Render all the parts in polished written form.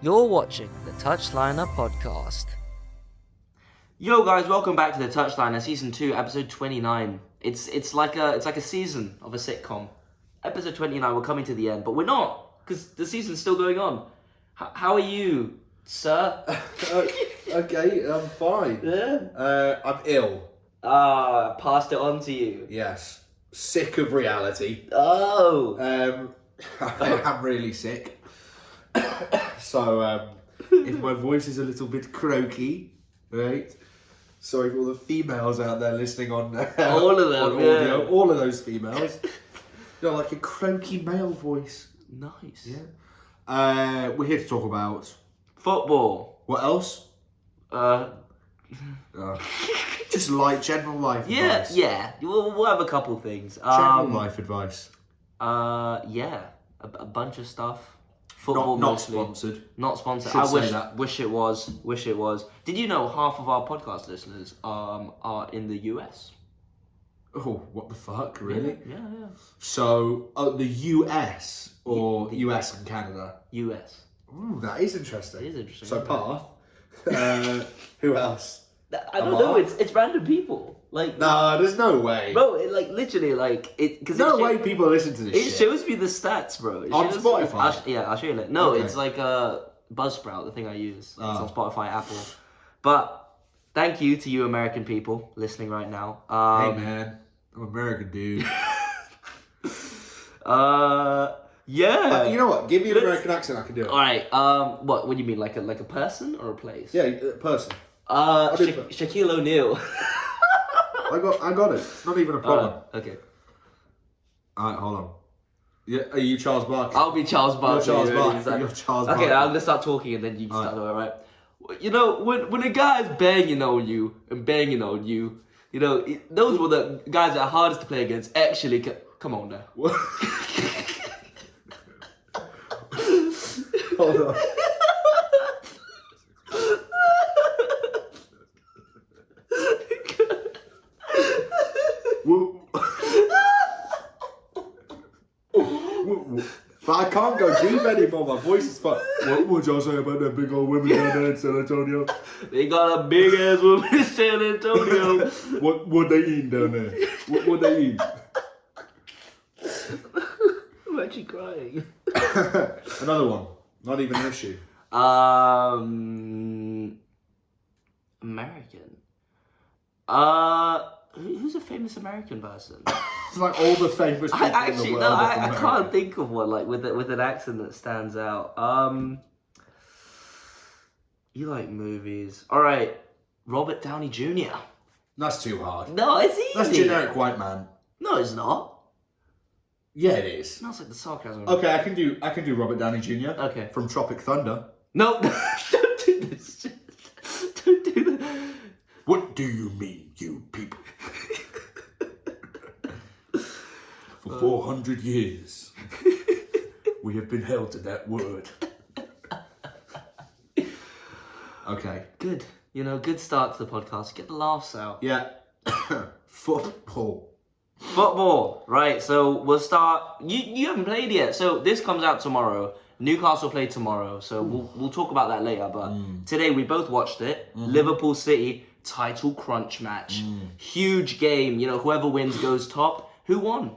You're watching the Touchliner Podcast. Yo guys, welcome back to the Touchliner Season 2, Episode 29. It's like a season of a sitcom. Episode 29, we're coming to the end, but we're not, because the season's still going on. How are you, sir? Okay, I'm fine. Yeah? I'm ill. Passed it on to you. Yes. Sick of reality. Oh! I am really sick. So, if my voice is a little bit croaky, right? Sorry for all the females out there listening on All of them, on audio. yeah. All of those females. Like a croaky male voice. Nice. Yeah. We're here to talk about Football. what else? Just like general life advice. Yeah. We'll have a couple things. General life advice. Yeah. A bunch of stuff. Football Not mostly. sponsored. Not sponsored. Should say that. Wish it was. Did you know half of our podcast listeners are in the US? Oh, what the fuck? Really? Yeah. So, the US or The US and Canada? US. Ooh, that is interesting. It is interesting. So, isn't Path. Who else? I don't know. It's random people. Like Nah, there's no way. bro, because No way people listen to this It shit. shows me the stats, bro. On Spotify? I'll show you later. No, Okay. it's like Buzzsprout, the thing I use. It's Oh. on Spotify, Apple. But thank you to you American people listening right now. Hey, man. I'm American, dude. Yeah. You know what? Give me an American accent, I can do it. All right. What do you mean, like a person or a place? Yeah, person. Shaquille O'Neal. I got it. Not even a problem. Okay. Alright, hold on. Yeah, are you Charles Barkley? I'll be Charles Barkley. Charles you ready? Barkley. You're Charles Okay, Barkley. I'm gonna start talking and then you can start. Alright. You know, when a guy's banging on you, you know, those were the guys that are hardest to play against. Actually, come on now. Hold on. But I can't go deep anymore. My voice is fucked. What would y'all say about that big old women down there in San Antonio? They got a big ass woman in San Antonio. What they eating down there? What they eat? I'm actually crying. Another one. Not even an issue. American. Who's a famous American person? It's like all the famous people in the world. I can't think of one like with an accent that stands out. You like movies? All right, Robert Downey Jr. That's too hard. No, it's easy. That's generic white man. No, it's not. Yeah, it is. Smells like the sarcasm. Okay, I can do Robert Downey Jr. Okay. From Tropic Thunder. No, don't do this. Don't do that. What do you mean, you people? For 400 years, we have been held to that word. Okay. Good. You know, good start to the podcast. Get the laughs out. Yeah. Football. Football. Right, so we'll start. You haven't played yet. So this comes out tomorrow. Newcastle play tomorrow. So we'll talk about that later. But today we both watched it. Liverpool City title crunch match. Huge game. You know, whoever wins goes top. Who won?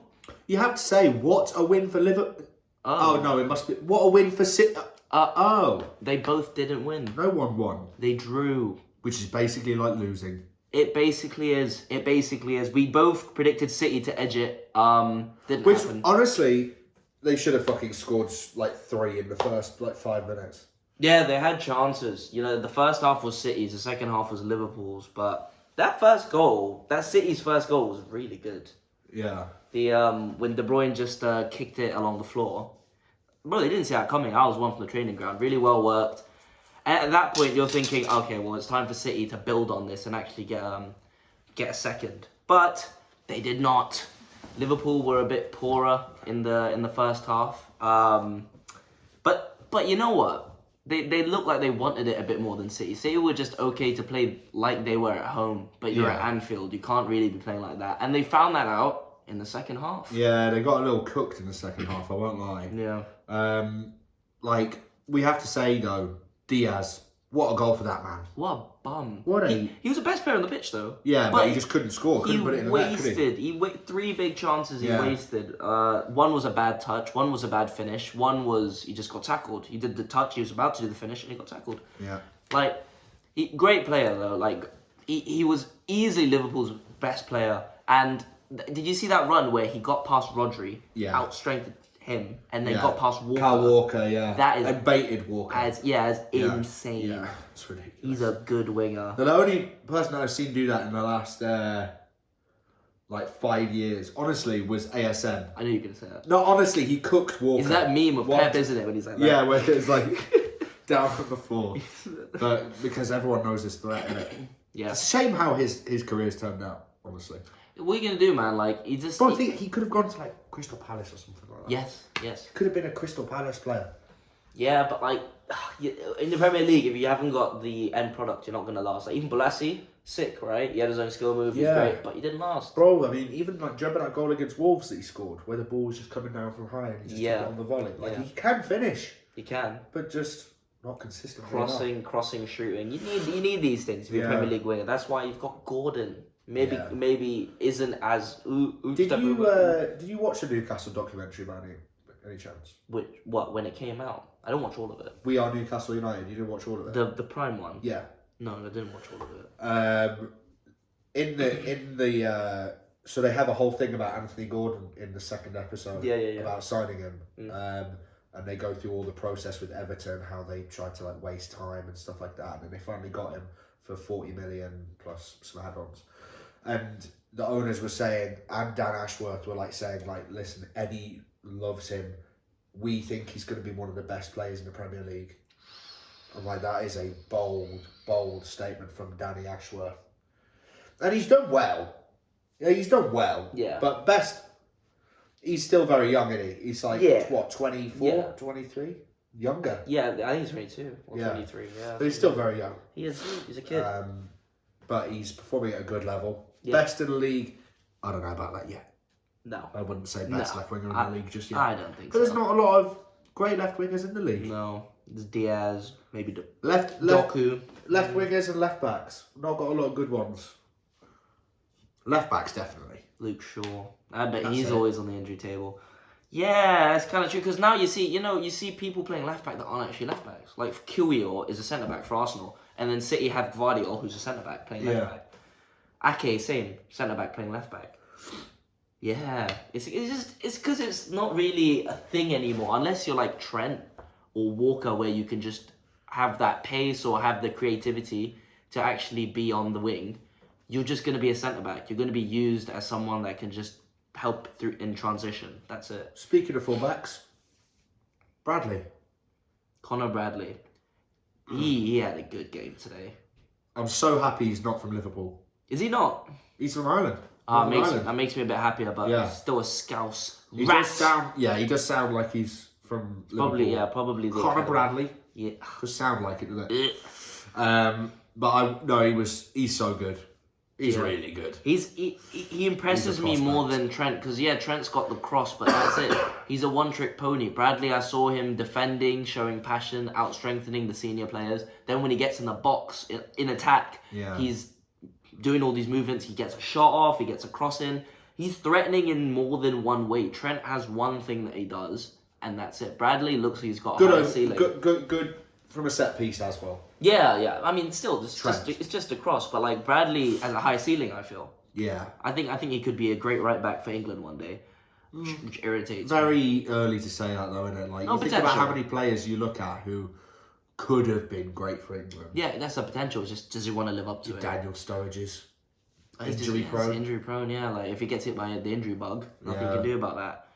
You have to say, what a win for Liverpool. Oh, no, it must be. What a win for City. They both didn't win. No one won. They drew. Which is basically like losing. It basically is. We both predicted City to edge it. Didn't Which, happen. honestly, they should have fucking scored like 3 in the first 5 minutes. Yeah, they had chances. You know, the first half was City's, the second half was Liverpool's. But that City's first goal was really good. Yeah. When De Bruyne just kicked it along the floor. Bro, they didn't see that coming. I was one from the training ground. Really well worked. And at that point, you're thinking, okay, well, it's time for City to build on this and actually get a second. But they did not. Liverpool were a bit poorer in the first half. But you know what? They looked like they wanted it a bit more than City. City were just okay to play like they were at home. But you're at Anfield. You can't really be playing like that. And they found that out in the second half. Yeah, they got a little cooked in the second half, I won't lie. Yeah. Like, we have to say though, Diaz, what a goal for that man. What a bum. What he was the best player on the pitch though. Yeah, but he just couldn't score. Couldn't put it in the net, could he? He 3 big chances he wasted. One was a bad touch. One was a bad finish. One was he just got tackled. He did the touch. He was about to do the finish, and he got tackled. Yeah. Like, great player though. Like, he was easily Liverpool's best player. And did you see that run where he got past Rodri, outstrengthened him, and then got past Walker? Kyle Walker, yeah. That is and baited Walker. As insane. Yeah, it's ridiculous. He's a good winger. The only person I've seen do that in the last 5 years, honestly, was ASM. I knew you were gonna say that. No, honestly, he cooked Walker. Is that meme of Pep, isn't it, when he's like that? Yeah, where it's like down from the floor. But because everyone knows his threat, innit? Yeah. It's a shame how his career's turned out, honestly. What are you gonna do, man? Like, he just. But I think he could have gone to like Crystal Palace or something like that. Yes. Could have been a Crystal Palace player. Yeah, but like in the Premier League, if you haven't got the end product, you're not gonna last. Like even Balassi, sick, right? He had his own skill move, he's great, but he didn't last. Bro, I mean, even like, do you remember that goal against Wolves that he scored, where the ball was just coming down from high and he just took it on the volley? Like he can finish. He can, but just not consistent. Crossing, shooting. You need these things to be a Premier League winger. That's why you've got Gordon. Maybe isn't as. Did you watch the Newcastle documentary about him? Any chance? When it came out? I don't watch all of it. We Are Newcastle United. You didn't watch all of it. The Prime one. Yeah. No, I didn't watch all of it. So they have a whole thing about Anthony Gordon in the second episode. Yeah. About signing him. And they go through all the process with Everton, how they tried to like waste time and stuff like that, and they finally got him for 40 million plus some add-ons. And the owners were saying, and Dan Ashworth were like saying, like, listen, Eddie loves him. We think he's going to be one of the best players in the Premier League. I'm like, that is a bold statement from Danny Ashworth. And he's done well. Yeah, he's done well. Yeah. But he's still very young, isn't he? He's like, 24, 23? Younger. Yeah, I think he's 22 or 23. Yeah. But he's still very young. He is. He's a kid. But he's performing at a good level. Yeah. Best in the league. I don't know about that yet. No. I wouldn't say best left winger in the league just yet. I don't think so. But there's not a lot of great left wingers in the league. No. There's Diaz, maybe Doku. Left wingers and left backs. Not got a lot of good ones. Left backs, definitely. Luke Shaw. I bet he's always on the injury table. Yeah, it's kind of true because now you see people playing left back that aren't actually left backs. Like Kiwior is a centre back for Arsenal, and then City have Gvardiol, who's a centre back playing left back. Ake, same centre back playing left back. Yeah, it's because it's not really a thing anymore unless you're like Trent or Walker, where you can just have that pace or have the creativity to actually be on the wing. You're just going to be a centre back. You're going to be used as someone that can just help through in transition. That's it. Speaking of fullbacks, Bradley. Conor Bradley. He had a good game today. I'm so happy he's not from Liverpool. Is he not? He's from Ireland. That makes me a bit happier, but he's still a scouse. He does sound like he's from Liverpool. Probably. Conor Bradley. Yeah. Does sound like it, doesn't it? But he's so good. He's really good. He impresses me more than Trent because Trent's got the cross, but that's it. He's a one-trick pony. Bradley, I saw him defending, showing passion, out-strengthening the senior players. Then when he gets in the box in attack, he's doing all these movements. He gets a shot off. He gets a cross in. He's threatening in more than one way. Trent has one thing that he does, and that's it. Bradley looks like he's got a high ceiling. Good from a set piece as well. Yeah. I mean, still, it's just a cross, but like Bradley has a high ceiling. I feel. Yeah. I think he could be a great right back for England one day, which irritates. Very early to say that though, isn't it? Like you think about how many players you look at who could have been great for England. Yeah, that's the potential. It's just, does he want to live up to it? Daniel Sturridge's injury prone. Yeah, like if he gets hit by the injury bug, nothing you can do about that.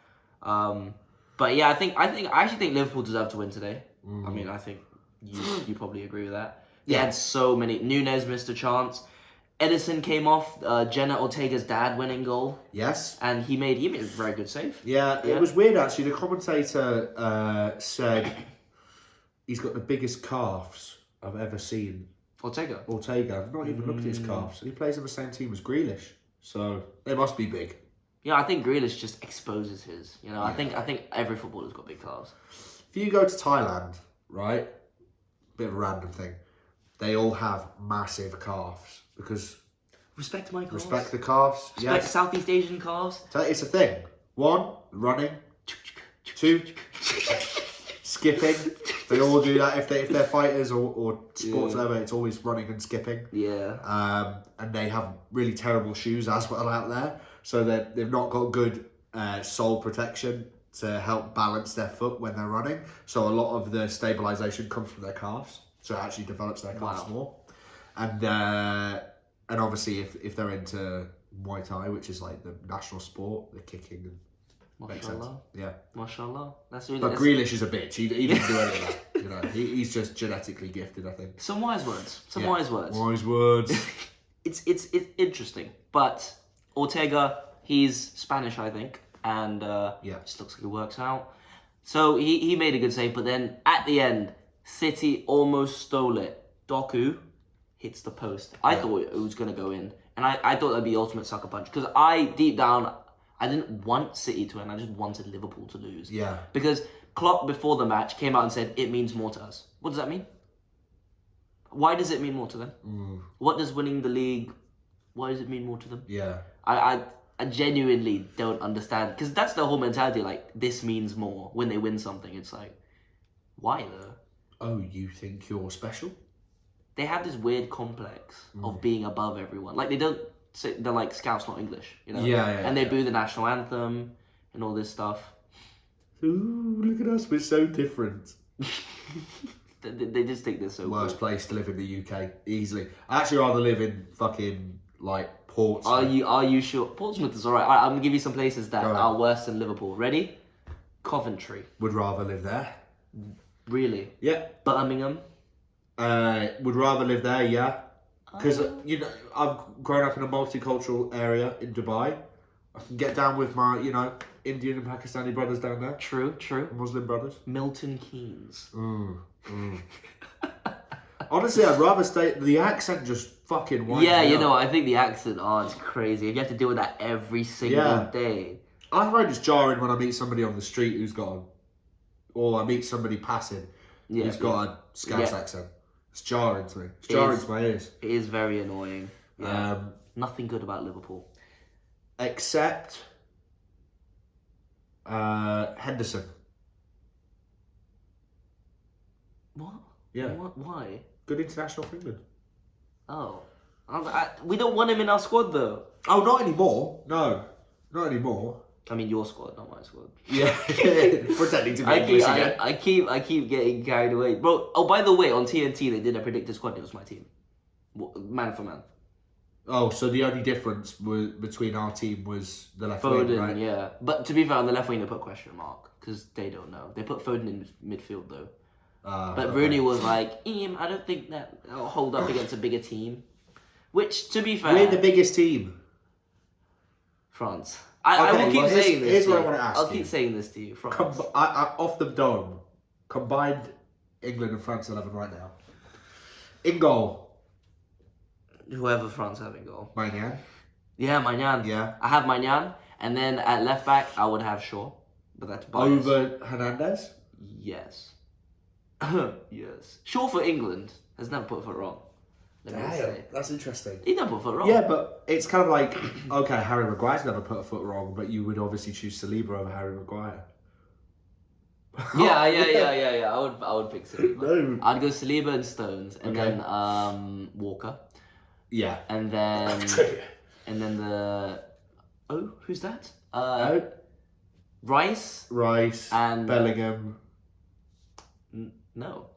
But yeah, I actually think Liverpool deserve to win today. I mean, I think you probably agree with that. They had so many. Nunes missed a chance. Edison came off Jenna Ortega's dad winning goal. Yes. And he made a very good save. Yeah, it was weird actually. The commentator said he's got the biggest calves I've ever seen. Ortega. I've not even looked at his calves. And he plays on the same team as Grealish. So they must be big. Yeah, I think Grealish just exposes his. I think every footballer's got big calves. If you go to Thailand right? Bit of a random thing. They all have massive calves because Respect my calves. respect the calves. Respect Yes. Southeast Asian calves. So it's a thing. 1, running. 2, skipping. They all do that if they're fighters or sports whatever. It's always running and skipping. Yeah. And they have really terrible shoes as well out there, so they've not got good sole protection to help balance their foot when they're running. So a lot of the stabilization comes from their calves. So it actually develops their calves more. And obviously if they're into Muay Thai, which is like the national sport, the kicking and makes sense. Yeah. Mashallah. That's really. But Grealish is a bitch. He didn't do any of that. You know, he's just genetically gifted, I think. Some wise words. Wise words. Wise words. It's interesting, but Ortega, he's Spanish, I think, and just looks like it works out. So he made a good save, but then at the end, City almost stole it. Doku hits the post. I thought it was gonna go in, and I thought that'd be the ultimate sucker punch because deep down I didn't want City to win. I just wanted Liverpool to lose. Yeah. Because Klopp before the match came out and said it means more to us. What does that mean? Why does it mean more to them? What does winning the league? Why does it mean more to them? Yeah. I genuinely don't understand because that's the whole mentality. Like this means more when they win something. It's like, why though? Oh, you think you're special? They have this weird complex of being above everyone. Like they don't. They're like Scouts, not English. You know. Yeah. And they boo the national anthem and all this stuff. Ooh, look at us. We're so different. They just think they're so Worst cool. place to live in the UK, easily. I actually rather live in fucking like Portsmouth. Are you sure? Portsmouth is alright. I'm gonna give you some places that are worse than Liverpool. Ready? Coventry. Would rather live there. Really? Yeah. Birmingham. Would rather live there. Yeah. Because you know I've grown up in a multicultural area in Dubai. I can get down with my Indian and Pakistani brothers down there. True. Muslim brothers. Milton Keynes. Honestly, I'd rather stay. The accent just fucking winds me up. I think the accent, it's crazy. If you have to deal with that every single day. I find it's jarring when I meet somebody on the street who's got or I meet somebody passing who's got a Scouse accent. It's jarring to me. It's jarring to my ears. It is very annoying. Yeah. Nothing good about Liverpool. Except Henderson. What? Yeah. What? Why? Good international for England. Oh. We don't want him in our squad though. Oh, not anymore. No. Not anymore. I mean your squad, not my squad. Yeah. Pretending to be English again. I keep getting carried away. Bro, oh by the way, on TNT they did a predicted squad, it was my team. Man for man. Oh, so the only difference between our team was the left Foden, wing, right? yeah. But to be fair, on the left wing they put question mark because they don't know. They put Foden in midfield though. But Rooney was like, I don't think that will hold up against a bigger team. Which, to be fair, we're the biggest team. France. I will keep saying this. Here's what I want to ask I'll keep saying this to you. France. Off the dome, combined England and France 11 right now. In goal. Whoever France have in goal. Maignan. Yeah, Maignan. Yeah. I have Maignan. And then at left back, I would have Shaw. But that's biased. Over Hernandez? Yes. Yes. Shaw for England has never put a foot wrong. Let me say. That's interesting. He never put a foot wrong. Yeah, but it's kind of like, okay, Harry Maguire's never put a foot wrong, but you would obviously choose Saliba over Harry Maguire. Yeah. I would pick Saliba. No. I'd go Saliba and Stones, and then Walker. Yeah. And then who's that? Rice and Bellingham. No.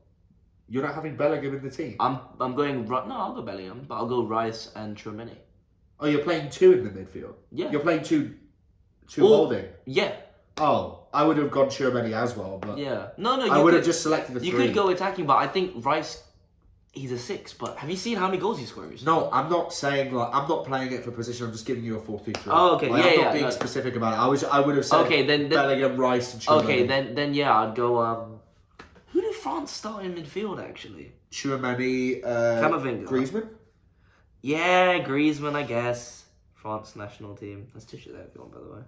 You're not having Bellingham in the team? I'm going no, I'll go Bellingham, but I'll go Rice and Tchouaméni. Oh, you're playing two in the midfield? Yeah. You're playing two holding? Yeah. Oh, I would have gone Tchouaméni as well, but yeah. No, I would have just selected the three. You could go attacking, but I think Rice, he's a 6, but have you seen how many goals he scores? No, I'm not saying I'm not playing it for position. I'm just giving you a 4-2-3. Oh, okay. I'm not being specific about it. I would have said then Bellingham, Rice, and Tchouaméni. Okay, then yeah, I'd go. Who did France start in midfield actually? Tchouaméni, Camavinga. Griezmann. Yeah, Griezmann, I guess. France national team. Let's tissue that if you want, by the way.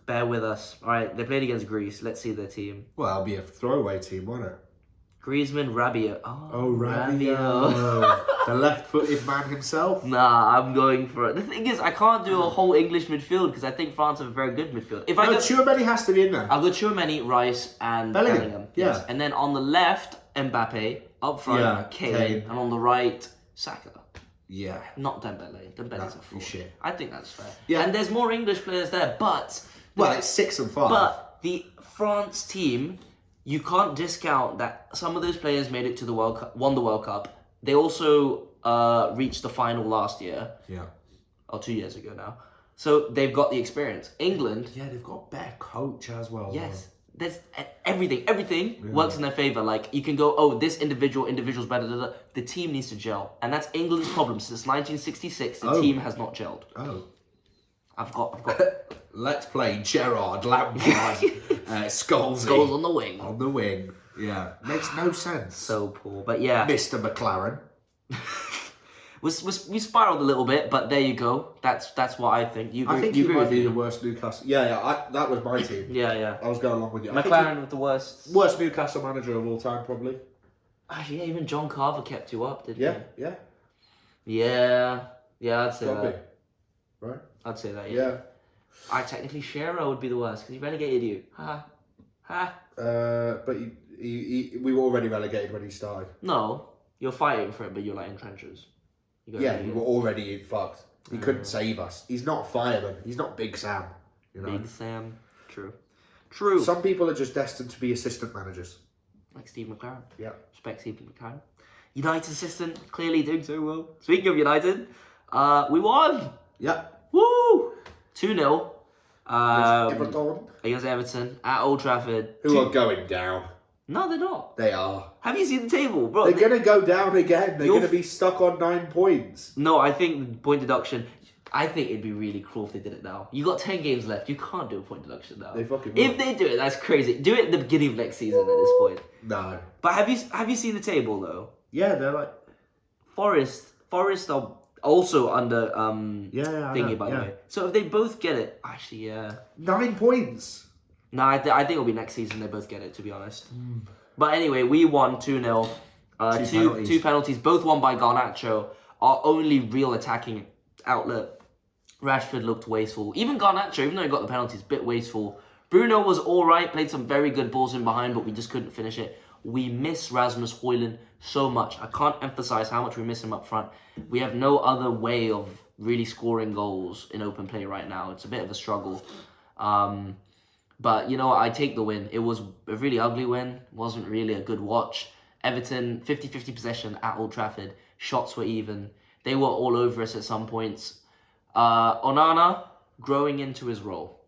Bear with us. All right, they played against Greece. Let's see their team. Well, that'll be a throwaway team, won't it? Griezmann, Rabiot. Oh, Rabiot. The left-footed man himself. Nah, I'm going for it. The thing is, I can't do a whole English midfield because I think France have a very good midfield. If I go, Tchouaméni has to be in there. I'll go Tchouaméni, Rice, and Bellingham. Yeah. Yes. And then on the left, Mbappe. Up front, Kane. And on the right, Saka. Yeah. Not Dembele. Dembele's a fraud. Shit. I think that's fair. Yeah. And there's more English players there, but... Well, it's 6 and 5. But the France team, you can't discount that some of those players made it to the World Cup, won the World Cup. They also reached the final last year. Yeah. Or 2 years ago now. So they've got the experience. England... Yeah, they've got a better coach as well. Yes. There's everything works in their favour. Like, you can go, oh, this individual's better. Da, da. The team needs to gel. And that's England's problem. Since 1966, the team has not gelled. Oh. I've got... Let's play Gerrard, Lampard, Scholes on the wing. On the wing. Yeah. Makes no sense. So poor. But yeah. Mr. McLaren. We spiraled a little bit, but there you go. That's what I think. You agree, I think you might be the worst Newcastle. Yeah, that was my team. Yeah. I was going along with you. McLaren with the worst Newcastle manager of all time, probably. Actually, yeah, even John Carver kept you up, didn't he? Yeah. Yeah, I'd say Probably. that. Right? I'd say that, Yeah. I technically Shearer would be the worst because he relegated you. Ha. But we were already relegated when he started. No, you're fighting for it, but you're like in trenches. Yeah, we were already fucked. He couldn't save us. He's not a fireman. He's not Big Sam. You know? Big Sam. True. Some people are just destined to be assistant managers. Like Steve McLaren. Yeah. Respect Steve McLaren. United assistant, clearly doing so well. Speaking of United, we won. Yeah. Woo! 2-0. Everton. Against Everton at Old Trafford. Who are going down. No, they're not. They are. Have you seen the table, bro? They're going to go down again. They're going to be stuck on 9 points. No, I think point deduction. I think it'd be really cruel if they did it now. You got 10 games left. You can't do a point deduction now. They fucking If they do it, that's crazy. Do it at the beginning of next season at this point. No. But have you seen the table though? Yeah, they're like Forest are also under thingy by the way. So if they both get it, actually 9 points. No, I think it'll be next season they both get it, to be honest. But anyway, we won 2-0. Two penalties, both won by Garnacho. Our only real attacking outlet. Rashford looked wasteful. Even Garnacho, even though he got the penalties, a bit wasteful. Bruno was alright, played some very good balls in behind, but we just couldn't finish it. We miss Rasmus Højlund so much. I can't emphasize how much we miss him up front. We have no other way of really scoring goals in open play right now. It's a bit of a struggle. But you know what? I take the win. It was a really ugly win. Wasn't really a good watch. Everton, 50-50 possession at Old Trafford. Shots were even. They were all over us at some points. Onana, growing into his role.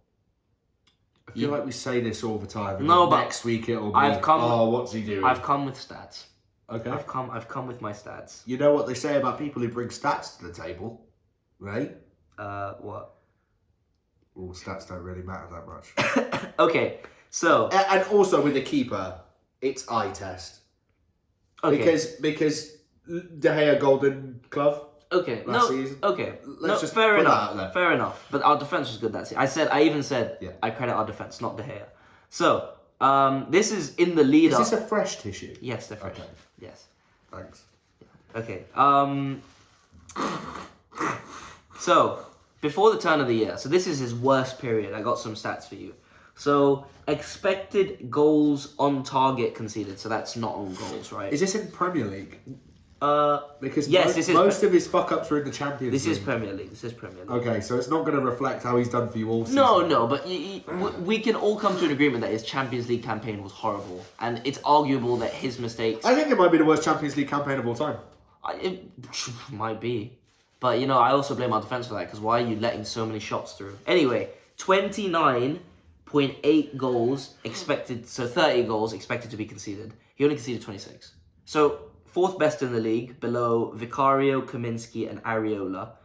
I feel like we say this all the time. And No, but next week it'll be, what's he doing? I've come with stats. Okay. I've come with my stats. You know what they say about people who bring stats to the table, right? What? Well, stats don't really matter that much. Okay, so... And also with the keeper, it's eye test. Okay. Because De Gea Golden Glove last season. Okay. Let's just fair put that enough. out there. Fair enough. But our defense was good that season. I even said I credit our defense, not De Gea. So, this is in the lead up. Is this a fresh tissue? Yes, they're fresh. Okay. Yes. Thanks. Okay. So, before the turn of the year, so this is his worst period. I got some stats for you. So, expected goals on target conceded. So that's not on goals, right? Is this in Premier League? Because yes, most of his fuck-ups are in the Champions League. This is Premier League. Okay, so it's not going to reflect how he's done for you all season. No, but we can all come to an agreement that his Champions League campaign was horrible. And it's arguable that his mistakes... I think it might be the worst Champions League campaign of all time. It might be. But, you know, I also blame our defence for that, because why are you letting so many shots through? Anyway, 29.8 goals expected, so 30 goals expected to be conceded. He only conceded 26. So, fourth best in the league, below Vicario, Kaminsky, and Areola.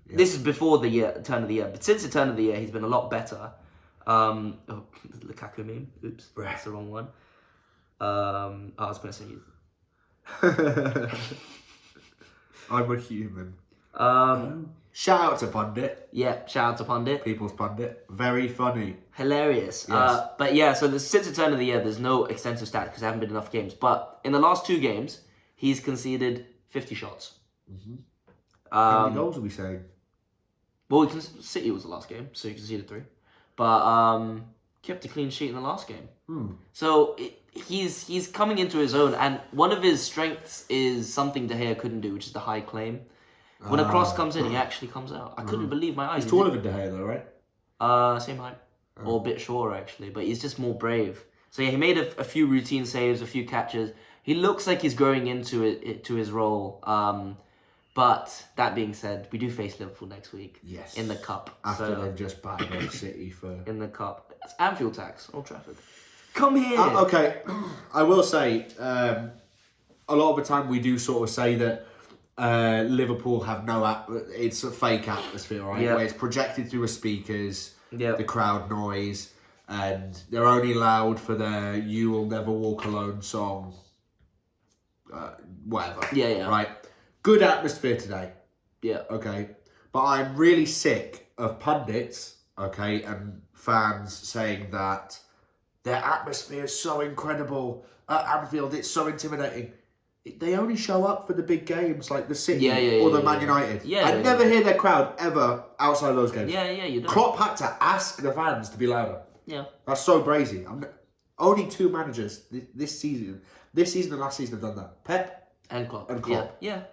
Yeah. This is before the turn of the year. But since the turn of the year, he's been a lot better. Lukaku meme. Oops, that's the wrong one. I was going to say you. I'm a human. Shout out to Pundit. Yeah, shout out to Pundit. People's Pundit. Very funny. Hilarious. Yes. But yeah, so since the turn of the year, there's no extensive stats because there haven't been enough games. But in the last 2 games, he's conceded 50 shots. How many goals are we saying? Well, City was the last game, so he conceded 3. But kept a clean sheet in the last game. So he's coming into his own, and one of his strengths is something De Gea couldn't do, which is the high claim. When a cross comes in, he actually comes out. I couldn't believe my eyes. He's taller than De Gea though, right? Same height. Or a bit shorter, actually. But he's just more brave. So yeah, he made a few routine saves, a few catches. He looks like he's growing into to his role. But that being said, we do face Liverpool next week. Yes. In the Cup. After they've just battered Man City for... In the Cup. It's Anfield tax, Old Trafford. Come here! Okay, I will say, a lot of the time we do sort of say that Liverpool have it's a fake atmosphere, right? Yep. Where it's projected through the speakers, Yep. the crowd noise, and they're only loud for their "You Will Never Walk Alone" song, whatever. Yeah. Right. Good atmosphere today. Yeah. Okay, but I'm really sick of pundits, okay, and fans saying that their atmosphere is so incredible at Anfield. It's so intimidating. They only show up for the big games like the City or the Man United. I never hear their crowd ever outside of those games. Yeah, you don't. Klopp had to ask the fans to be louder. Yeah. That's so brazy. Only 2 managers this season and last season have done that. Pep and Klopp. And Klopp. Yeah.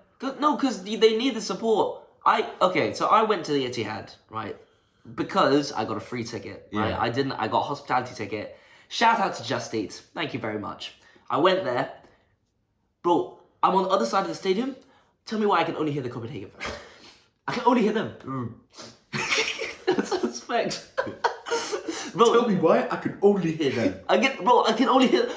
No, because they need the support. So I went to the Etihad, right? Because I got a free ticket, right? Yeah. I got a hospitality ticket. Shout out to Just Eat. Thank you very much. I went there. Bro, I'm on the other side of the stadium. Tell me why I can only hear the Copenhagen fans. I can only hear them. That's respect. Bro, Tell me why I can only hear them. I can only hear...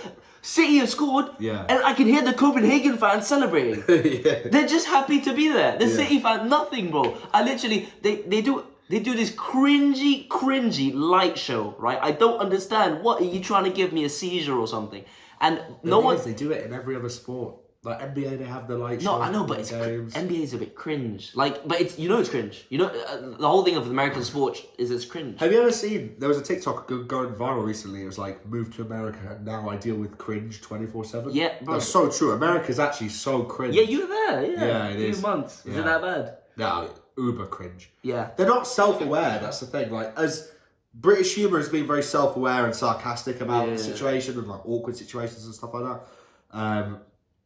City have scored, Yeah. and I can hear the Copenhagen fans celebrating. Yeah. They're just happy to be there. The Yeah. City fan, nothing, bro. I literally, they do this cringy light show, right? I don't understand. What are you trying to give me, a seizure or something? And They do it in every other sport. Like NBA, they have the light show. No, I know, but it's games. NBA's a bit cringe. Like, but it's it's cringe. The whole thing of American sports is it's cringe. Have you ever seen? There was a TikTok going viral recently. It was like, "Move to America, and now I deal with cringe 24/7." Yeah, bro. That's so true. America's actually so cringe. Yeah, you were there. Yeah, it a few is. months. Is Yeah. it that bad? No, uber cringe. Yeah. They're not self-aware. That's the thing. Like, as British humour has been very self-aware and sarcastic about the situation and like awkward situations and stuff like that, and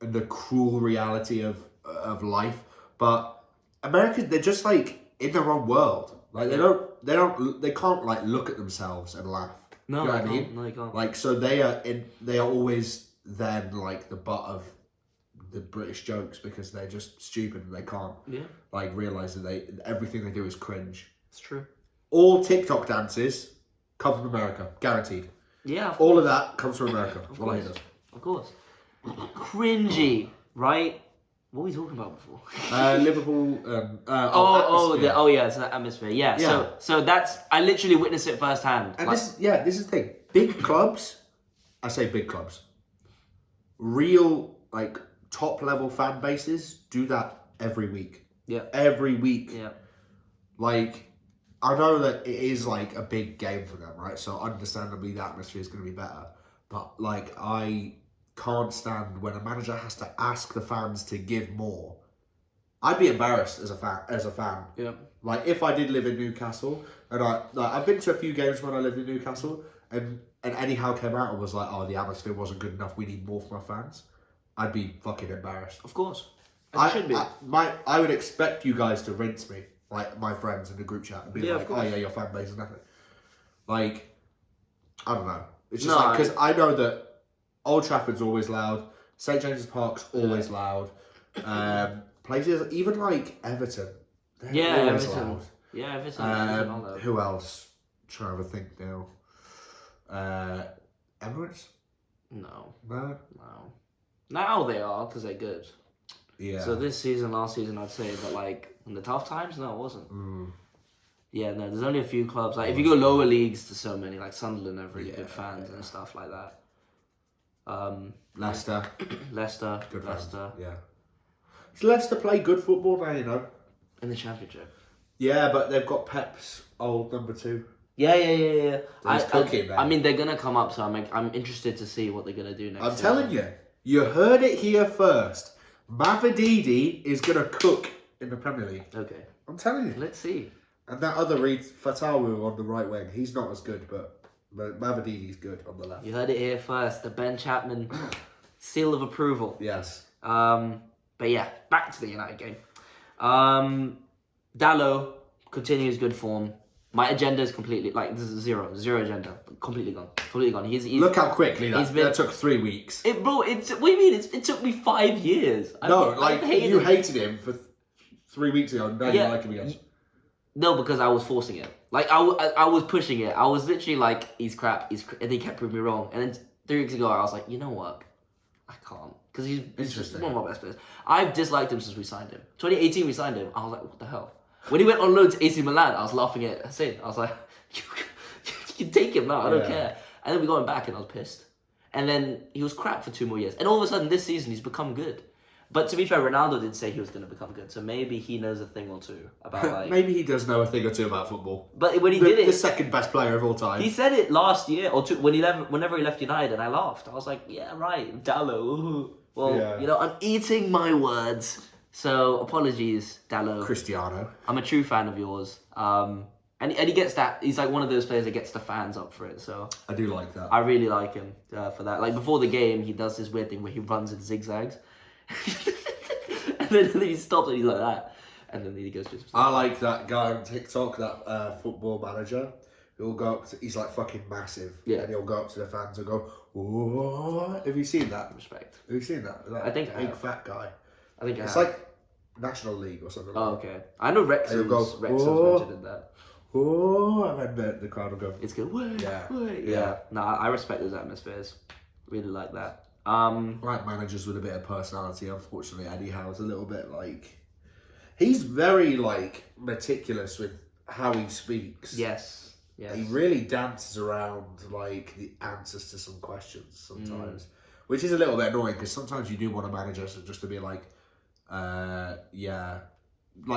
the cruel reality of life. But Americans, they're just like in their own world. Like they can't like look at themselves and laugh. No, you know they what I mean? can't. No, they can't. Like, so they are always then like the butt of the British jokes because they're just stupid and they can't like realise that everything they do is cringe. It's true. All TikTok dances come from America, guaranteed. Yeah. All of that comes from America. Of course. Cringy, right? What were we talking about before? Liverpool. It's that atmosphere. Yeah. So that's, I literally witnessed it firsthand. And this is the thing. Big clubs, I say big clubs, real like top level fan bases do that every week. Yeah. Every week. Yeah. Like, I know that it is like a big game for them, right? So understandably the atmosphere is going to be better. But like, I can't stand when a manager has to ask the fans to give more. I'd be embarrassed as a fan. Yeah. Like, if I did live in Newcastle, and I've been to a few games when I lived in Newcastle, and Eddie Howe came out and was like, "Oh, the atmosphere wasn't good enough. We need more from our fans." I'd be fucking embarrassed. Of course. I should be. I would expect you guys to rinse me, like my friends in the group chat, and be like, "Oh yeah, your fan base is nothing." Like, I don't know. It's just like, because I know that Old Trafford's always loud. St James's Park's always loud. Places even like Everton. They're always Everton. loud. Yeah, Everton. Who else? Trying to think now. Emirates? No. Now they are, because they're good. Yeah. So this season, last season, I'd say, but like in the tough times, no, it wasn't. Yeah, no, there's only a few clubs. Like if you go lower leagues, to so many. Like Sunderland have really good fans and stuff like that. Leicester. Good Leicester. Yeah. Does Leicester play good football now, you know? In the Championship. Yeah, but they've got Pep's old number 2. Yeah. He's cooking, man. I mean, they're gonna come up, so I'm interested to see what they're gonna do next. I'm telling you, you heard it here first. Mavididi is gonna cook in the Premier League. Okay. I'm telling you. Let's see. And that other Reed Fatawu on the right wing, he's not as good, but Mavididi's good on the left. You heard it here first. The Ben Chapman seal of approval. Yes. But yeah, back to the United game. Dalot continues good form. My agenda is completely this is zero agenda, completely gone. He's Look how quickly that took 3 weeks. What do you mean? It took me 5 years. You hated him for 3 weeks ago, and now you like him again. No, because I was forcing it. I was pushing it. I was literally like, he's crap, and he kept proving me wrong. And then 3 weeks ago, I was like, you know what? I can't. Because he's just one of my best players. I've disliked him since we signed him. 2018, we signed him. I was like, what the hell? When he went on loan to AC Milan, I was laughing at Hussein. I was like, you can take him now, I don't care. And then we got him back, and I was pissed. And then he was crap for 2 more years. And all of a sudden, this season, he's become good. But to be fair, Ronaldo did say he was going to become good, so maybe he knows a thing or two about maybe he does know a thing or two about football. But when he did it, the second best player of all time. He said it last year or two whenever he left United, and I laughed. I was like, yeah, right, Dalot. Well, I'm eating my words. So apologies, Dalot. Cristiano. I'm a true fan of yours. And he gets that. He's like one of those players that gets the fans up for it. So I do like that. I really like him for that. Like before the game, he does this weird thing where he runs in zigzags. and then he stops and he's like that, and then he goes to his... I like that guy on TikTok, that football manager. He'll go up to, he's like fucking massive, and he'll go up to the fans and go, "Whoa!" Have you seen that? Respect. Have you seen that? I think big fat guy. I think it's like National League or something. Oh, okay. I know Wrexham's mentioned in that. Oh, and then the crowd will go. It's good. Yeah. No, I respect those atmospheres. Really like that. Like managers with a bit of personality. Unfortunately, Eddie Howe's a little bit he's very meticulous with how he speaks. Yes. He really dances around the answers to some questions sometimes, which is a little bit annoying because sometimes you do want a manager just to be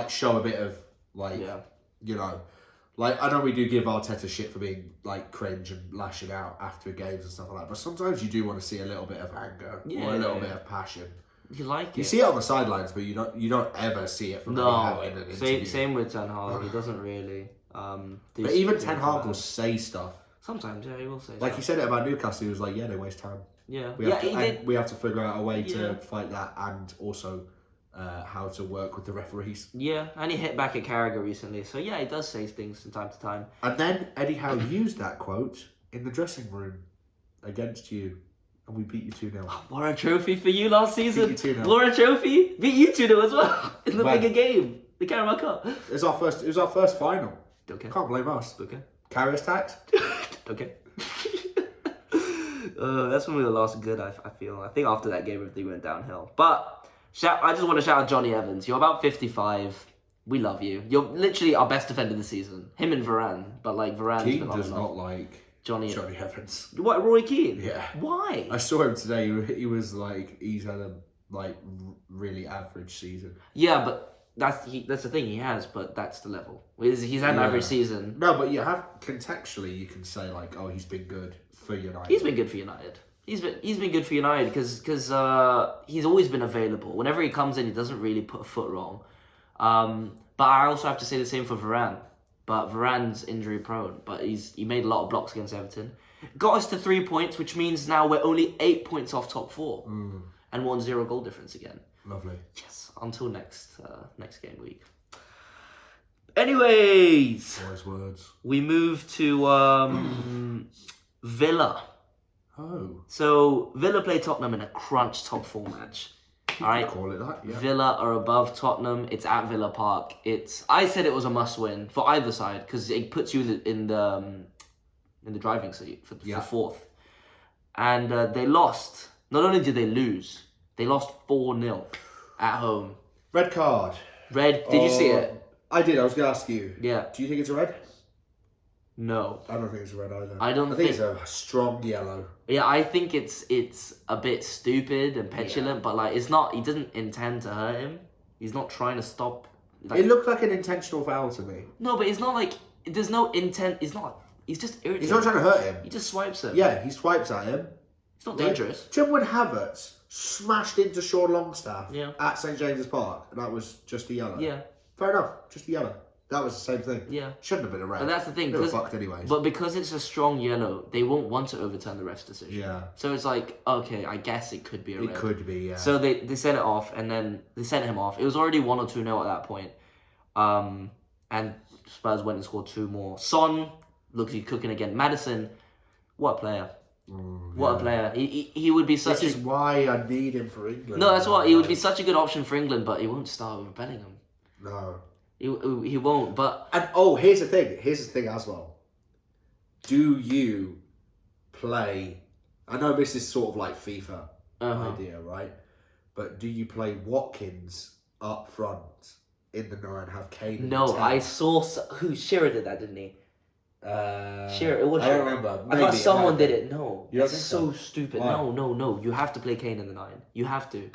show a bit of I know we do give Arteta shit for being cringe and lashing out after games and stuff like that, but sometimes you do want to see a little bit of anger or a little bit of passion. You like it. You see it on the sidelines, but you don't ever see it from in an interview. Same with Ten Hag. He doesn't really. But even Ten Hag will say stuff. Sometimes, he will say. He said it about Newcastle. He was like, "Yeah, they waste time. Yeah, we have to figure out a way to fight that, and also." How to work with the referees. Yeah, and he hit back at Carragher recently, so yeah, he does say things from time to time. And then Eddie Howe used that quote in the dressing room against you, and we beat you 2-0. What a trophy for you last season! Beat you 2-0. What a trophy! Beat you 2-0 as well in the bigger game, the Carabao Cup. It was our first final. Okay. Can't blame us. Okay. Carrier's tax. Okay. That's when we were last good. I feel. I think after that game, everything went downhill, but. I just want to shout out Johnny Evans. You're about 55. We love you. You're literally our best defender this season. Him and Varane. But Varane's Keane been does not like Johnny Evans. What, Roy Keane? Yeah. Why? I saw him today. He was he's had a really average season. Yeah, but that's the thing he has. But that's the level. He's had an average season. No, but you have contextually you can say he's been good for United. He's been good for United. He's been good for United because he's always been available. Whenever he comes in, he doesn't really put a foot wrong. But I also have to say the same for Varane. But Varane's injury prone. But he made a lot of blocks against Everton. Got us to 3 points, which means now we're only 8 points off top 4. And 1-0 goal difference again. Lovely. Yes, until next game week. Anyways. Wise words. We move to Villa. Oh. So Villa play Tottenham in a crunch top 4 match. All right. Call it that. Yeah. Villa are above Tottenham. It's at Villa Park. I said it was a must-win for either side because it puts you in the driving seat for fourth. And they lost. Not only did they lose, they lost 4-0 at home. Red card. Red. Did you see it? I did. I was going to ask you. Yeah. Do you think it's a red? No. I don't think it's a red either. I think it's a strong yellow. Yeah, I think it's a bit stupid and petulant, but it's not. He doesn't intend to hurt him. He's not trying to stop. It looked like an intentional foul to me. No, but it's not there's no intent. It's not He's just irritating. He's not trying to hurt him. He just swipes him. Yeah, he swipes at him. It's not dangerous. Do you remember when Havertz smashed into Sean Longstaff Yeah. at St James's Park, and that was just a yellow? Yeah. Fair enough, just a yellow. That was the same thing. Yeah. Shouldn't have been a red. But that's the thing. They were fucked anyways. But because it's a strong yellow, they won't want to overturn the ref's decision. Yeah. So it's like, okay, I guess it could be a red. It could be, yeah. So they sent it off, and then they sent him off. It was already 1 or 2-0 at that point. And Spurs went and scored 2 more. Son looks like cooking again. Madison, what a player. What a player. He would be such This is why I need him for England. No, that's why. He would be such a good option for England, but he won't start over Bellingham. No. He won't, but... And, here's the thing as well. Do you play... I know this is sort of like FIFA idea, right? But do you play Watkins up front in the 9, have Kane in No, the 10? I saw... Shearer did that, didn't he? Shearer, it was I don't remember. I thought someone did it. No, You don't that's think so so? stupid. Why? No. You have to play Kane in the 9. You have to.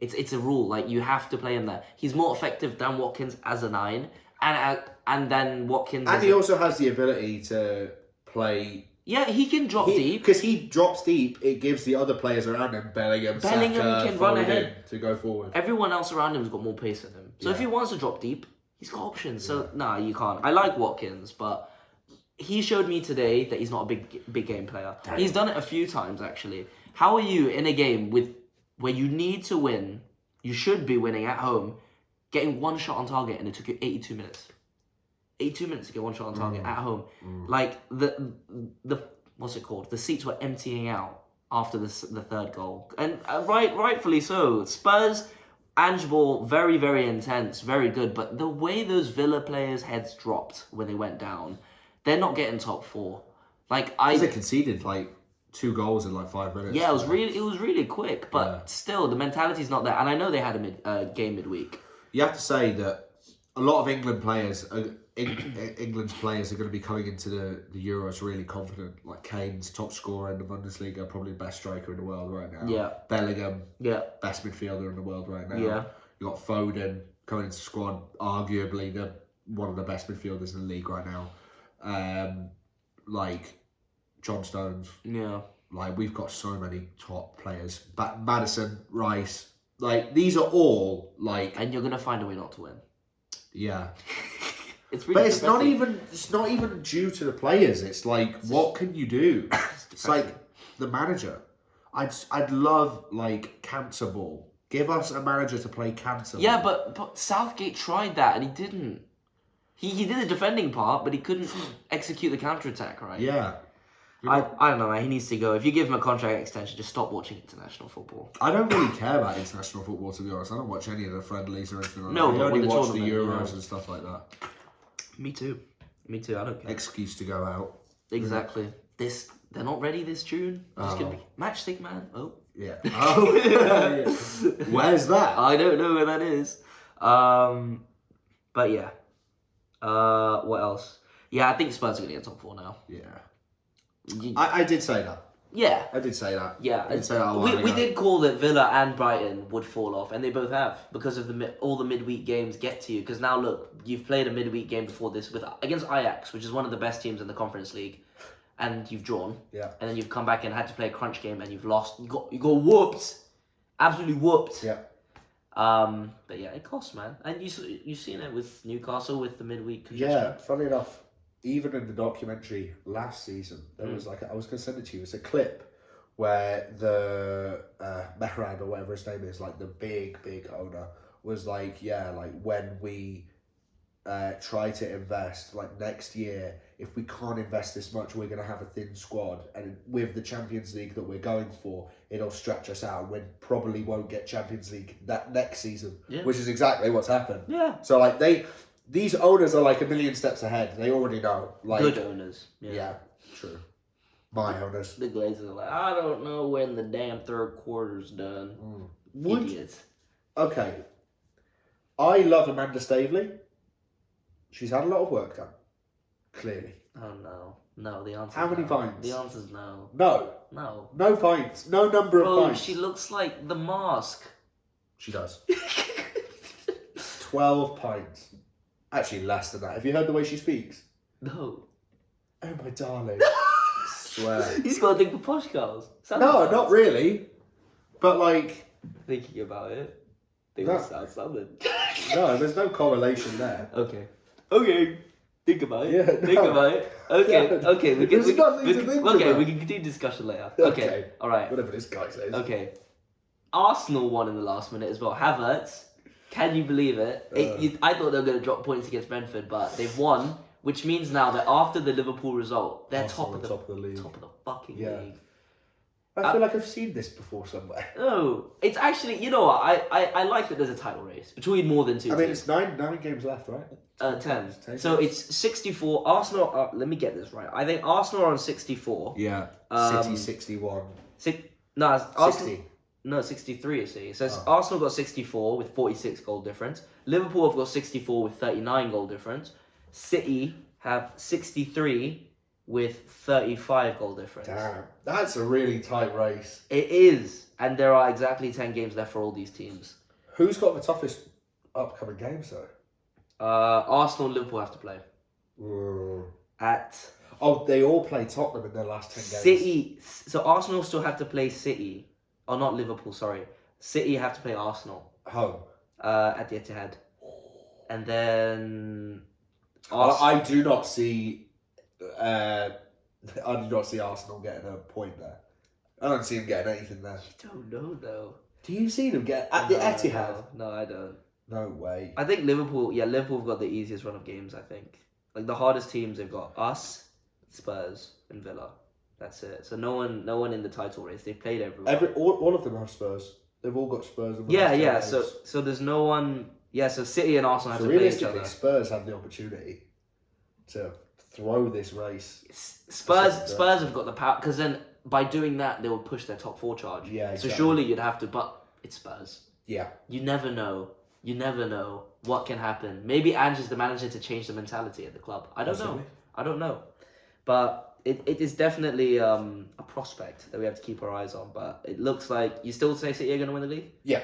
It's a rule. Like you have to play him there. He's more effective than Watkins as a 9, and then Watkins. And he also has the ability to play. Yeah, he can drop deep because he drops deep. It gives the other players around him, Bellingham Saka, can run ahead to go forward. Everyone else around him's got more pace than him. So if Yeah. he wants to drop deep, he's got options. So nah, you can't. I like Watkins, but. He showed me today that he's not a big game player. Damn. He's done it a few times actually. How are you in a game where you need to win? You should be winning at home, getting 1 shot on target, and it took you 82 minutes. 82 minutes to get 1 shot on target at home. Like the what's it called? The seats were emptying out after the 3rd goal, and rightfully so. Spurs. Ange ball, very, very intense, very good. But the way those Villa players' heads dropped when they went down. They're not getting top 4. Like They conceded like 2 goals in like 5 minutes. Yeah, it was really quick, but still the mentality's not there. And I know they had a game midweek. You have to say that a lot of England's players are going to be coming into the Euros really confident. Like Kane's top scorer in the Bundesliga, probably best striker in the world right now. Yeah. Bellingham, Yeah. best midfielder in the world right now. Yeah. You got Foden coming into the squad, arguably one of the best midfielders in the league right now. Like John Stones. Yeah. Like we've got so many top players. Madison, Rice. Like these are all like. And you're gonna find a way not to win. Yeah. It's really. But it's not even due to the players. It's like what can you do? It's like the manager. I'd love like cancer ball. Give us a manager to play cancer ball. Yeah, but Southgate tried that and he didn't. He did the defending part, but he couldn't execute the counter-attack, right? Yeah. I don't know, man. He needs to go. If you give him a contract extension, just stop watching international football. I don't really care about international football, to be honest. I don't watch any of the friendlies or anything like No, that. I but only with the watch the tournament, Euros and stuff like that. Me too. I don't care. Excuse to go out. Exactly. They're not ready this June. Just gonna be matchstick man. Oh. Yeah. Oh. Yeah. Where's that? I don't know where that is. But yeah. What else? Yeah, I think Spurs are gonna get top 4 now. Yeah. I did say that. Yeah. I did say that. Yeah. I did say that a while we ago. did call that Villa and Brighton would fall off, and they both have because of all the midweek games get to you. Because now look, you've played a midweek game before this against Ajax, which is one of the best teams in the Conference League, and you've drawn. Yeah. And then you've come back and had to play a crunch game, and you've lost. You got whooped, absolutely whooped. Yeah. But yeah, it costs, man. And you've seen it with Newcastle with the midweek congestion. Yeah, funny enough, even in the documentary last season, there was like, I was going to send it to you, it's a clip where the Mehrad or whatever his name is, like the big owner, was like, yeah, like when we try to invest, like next year, if we can't invest this much, we're going to have a thin squad. And with the Champions League that we're going for, it'll stretch us out. We probably won't get Champions League that next season, which is exactly what's happened. Yeah. So like these owners are like a million steps ahead. They already know. Like Good owners. Yeah, true. My owners. The Glazers are like, I don't know when the damn 3rd quarter's done. Idiots. Okay. I love Amanda Staveley. She's had a lot of work done. Clearly. Oh no. No, the answer How many pints? The answer's no. No. No. No pints. No number of Bro, pints. she looks like the mask. She does. 12 pints. Actually, less than that. Have you heard the way she speaks? No. Oh my darling. Swear. He's got to think of posh girls. No, not really. But like, Thinking about it, they No. will sound southern. no, there's no correlation there. Okay. Think about it. Yeah, Think no. about it. Okay. No. Okay. We can. There's nothing to think Okay. about. We can continue discussion later. Okay. Okay. All right. Whatever this guy says. Okay. Arsenal won in the last minute as well. Havertz, can you believe it? I thought they were going to drop points against Brentford, but they've won, which means now that after the Liverpool result, they're Arsenal top of the league. top of the fucking Yeah. league. I feel like I've seen this before somewhere. No, it's actually, you know what? I like that there's a title race between more than two I mean, teams. it's nine games left, right? 10. 10 So games. it's 64. Arsenal, let me get this right. I think Arsenal are on 64. Yeah. Um, City 61. No, it's Arsenal. 60. No, 63, you see. So it's Oh. Arsenal got 64 with 46 goal difference. Liverpool have got 64 with 39 goal difference. City have 63 with 35 goal difference. Damn. That's a really tight race. It is. And there are exactly 10 games left for all these teams. Who's got the toughest upcoming games, though? Arsenal and Liverpool have to play. Ooh. At Oh, they all play Tottenham in their last 10 games. City. So Arsenal still have to play City. Oh, not Liverpool, sorry. City have to play Arsenal. Home. At the Etihad. And then... I do not see... I do not see Arsenal getting a point there. I don't see them getting anything there. I don't know, though. Do you see them get at the Etihad? No, I don't. No way. I think Liverpool have got the easiest run of games, I think. Like, the hardest teams, they've got us, Spurs, and Villa. That's it. So no one in the title race. They've played everyone. All of them have Spurs. They've all got Spurs. In the Yeah, last 10 yeah. games. So there's no one... Yeah, so City and Arsenal have So to play each realistically, other. Spurs have the opportunity to throw this race. Spurs have got the power, because then by doing that, they will push their top 4 charge. Yeah, So exactly. surely you'd have to, but it's Spurs. Yeah. You never know. You never know what can happen. Maybe Ange is the manager to change the mentality at the club. I don't know. Possibly. I don't know. But it is definitely a prospect that we have to keep our eyes on. But it looks like... You still say City are going to win the league? Yeah.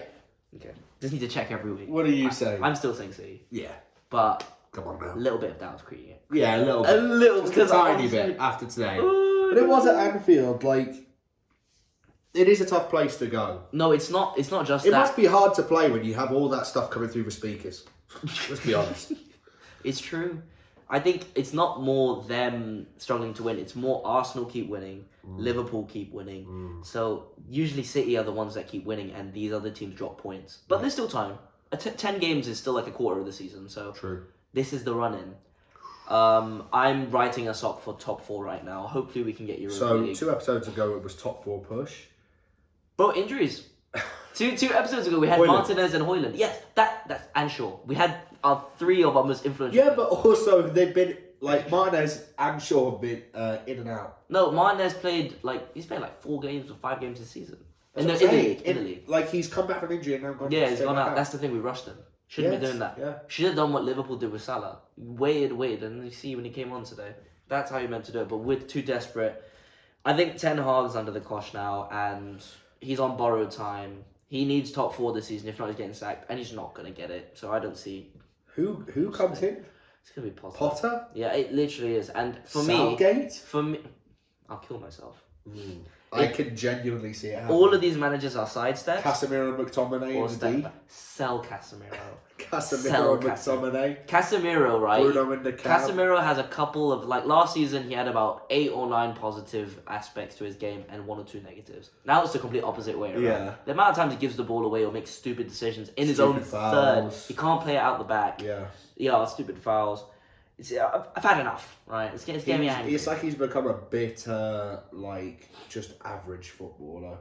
Okay. Just need to check every week. What do you say? I'm still saying City. Yeah. But Come on now. a little bit of doubt's creating it. Yeah, a little A little. Just a Because tiny honestly- bit after today. Oh, But it was at Anfield, like... It is a tough place to go. No, it's not. It's not just It that. must be hard to play when you have all that stuff coming through the speakers. Let's be honest. It's true. I think it's not more them struggling to win. It's more Arsenal keep winning, Liverpool keep winning. So usually City are the ones that keep winning, and these other teams drop points. But there's still time. 10 games is still like a quarter of the season. So True. this is the run-in. I'm writing us up for top 4 right now. Hopefully we can get Europa So, League. 2 episodes ago, it was top 4 push. Bro, injuries. two episodes ago we had Højlund. Martinez and Højlund. Yes, that's and Shaw. We had 3 of our most influential. Yeah, but also they've been like Martinez and Shaw have been in and out. No, Martinez he's played like 4 games or 5 games this season. In That's the what I'm saying. Italy. Like he's come back from injury and now gone. Yeah, he's straight gone back out. That's the thing, we rushed him. Shouldn't be Yes, doing that. yeah. Should have done what Liverpool did with Salah. Waited, and you see when he came on today. That's how you meant to do it, but we're too desperate. I think Ten Hag's under the cosh now, and he's on borrowed time. He needs top 4 this season, if not he's getting sacked, and he's not going to get it. So I don't see... Who comes in? It's going to be Potter. Potter? Yeah, it literally is. And for Southgate? me... I'll kill myself. I can genuinely see it happen. All of these managers are sidesteps. Casemiro and McTominay Or in the D. step. Sell Casemiro. Casemiro and McTominay. Casemiro, right? Bruno in the cab. Casemiro has a couple of, last season he had about 8 or 9 positive aspects to his game and 1 or 2 negatives. Now it's the complete opposite way around. Yeah. The amount of times he gives the ball away or makes stupid decisions in his own Stupid fouls. third. He can't play it out the back. Yeah. Stupid fouls. I've had enough, right? It's getting me angry. It's like he's become a bit, just average footballer.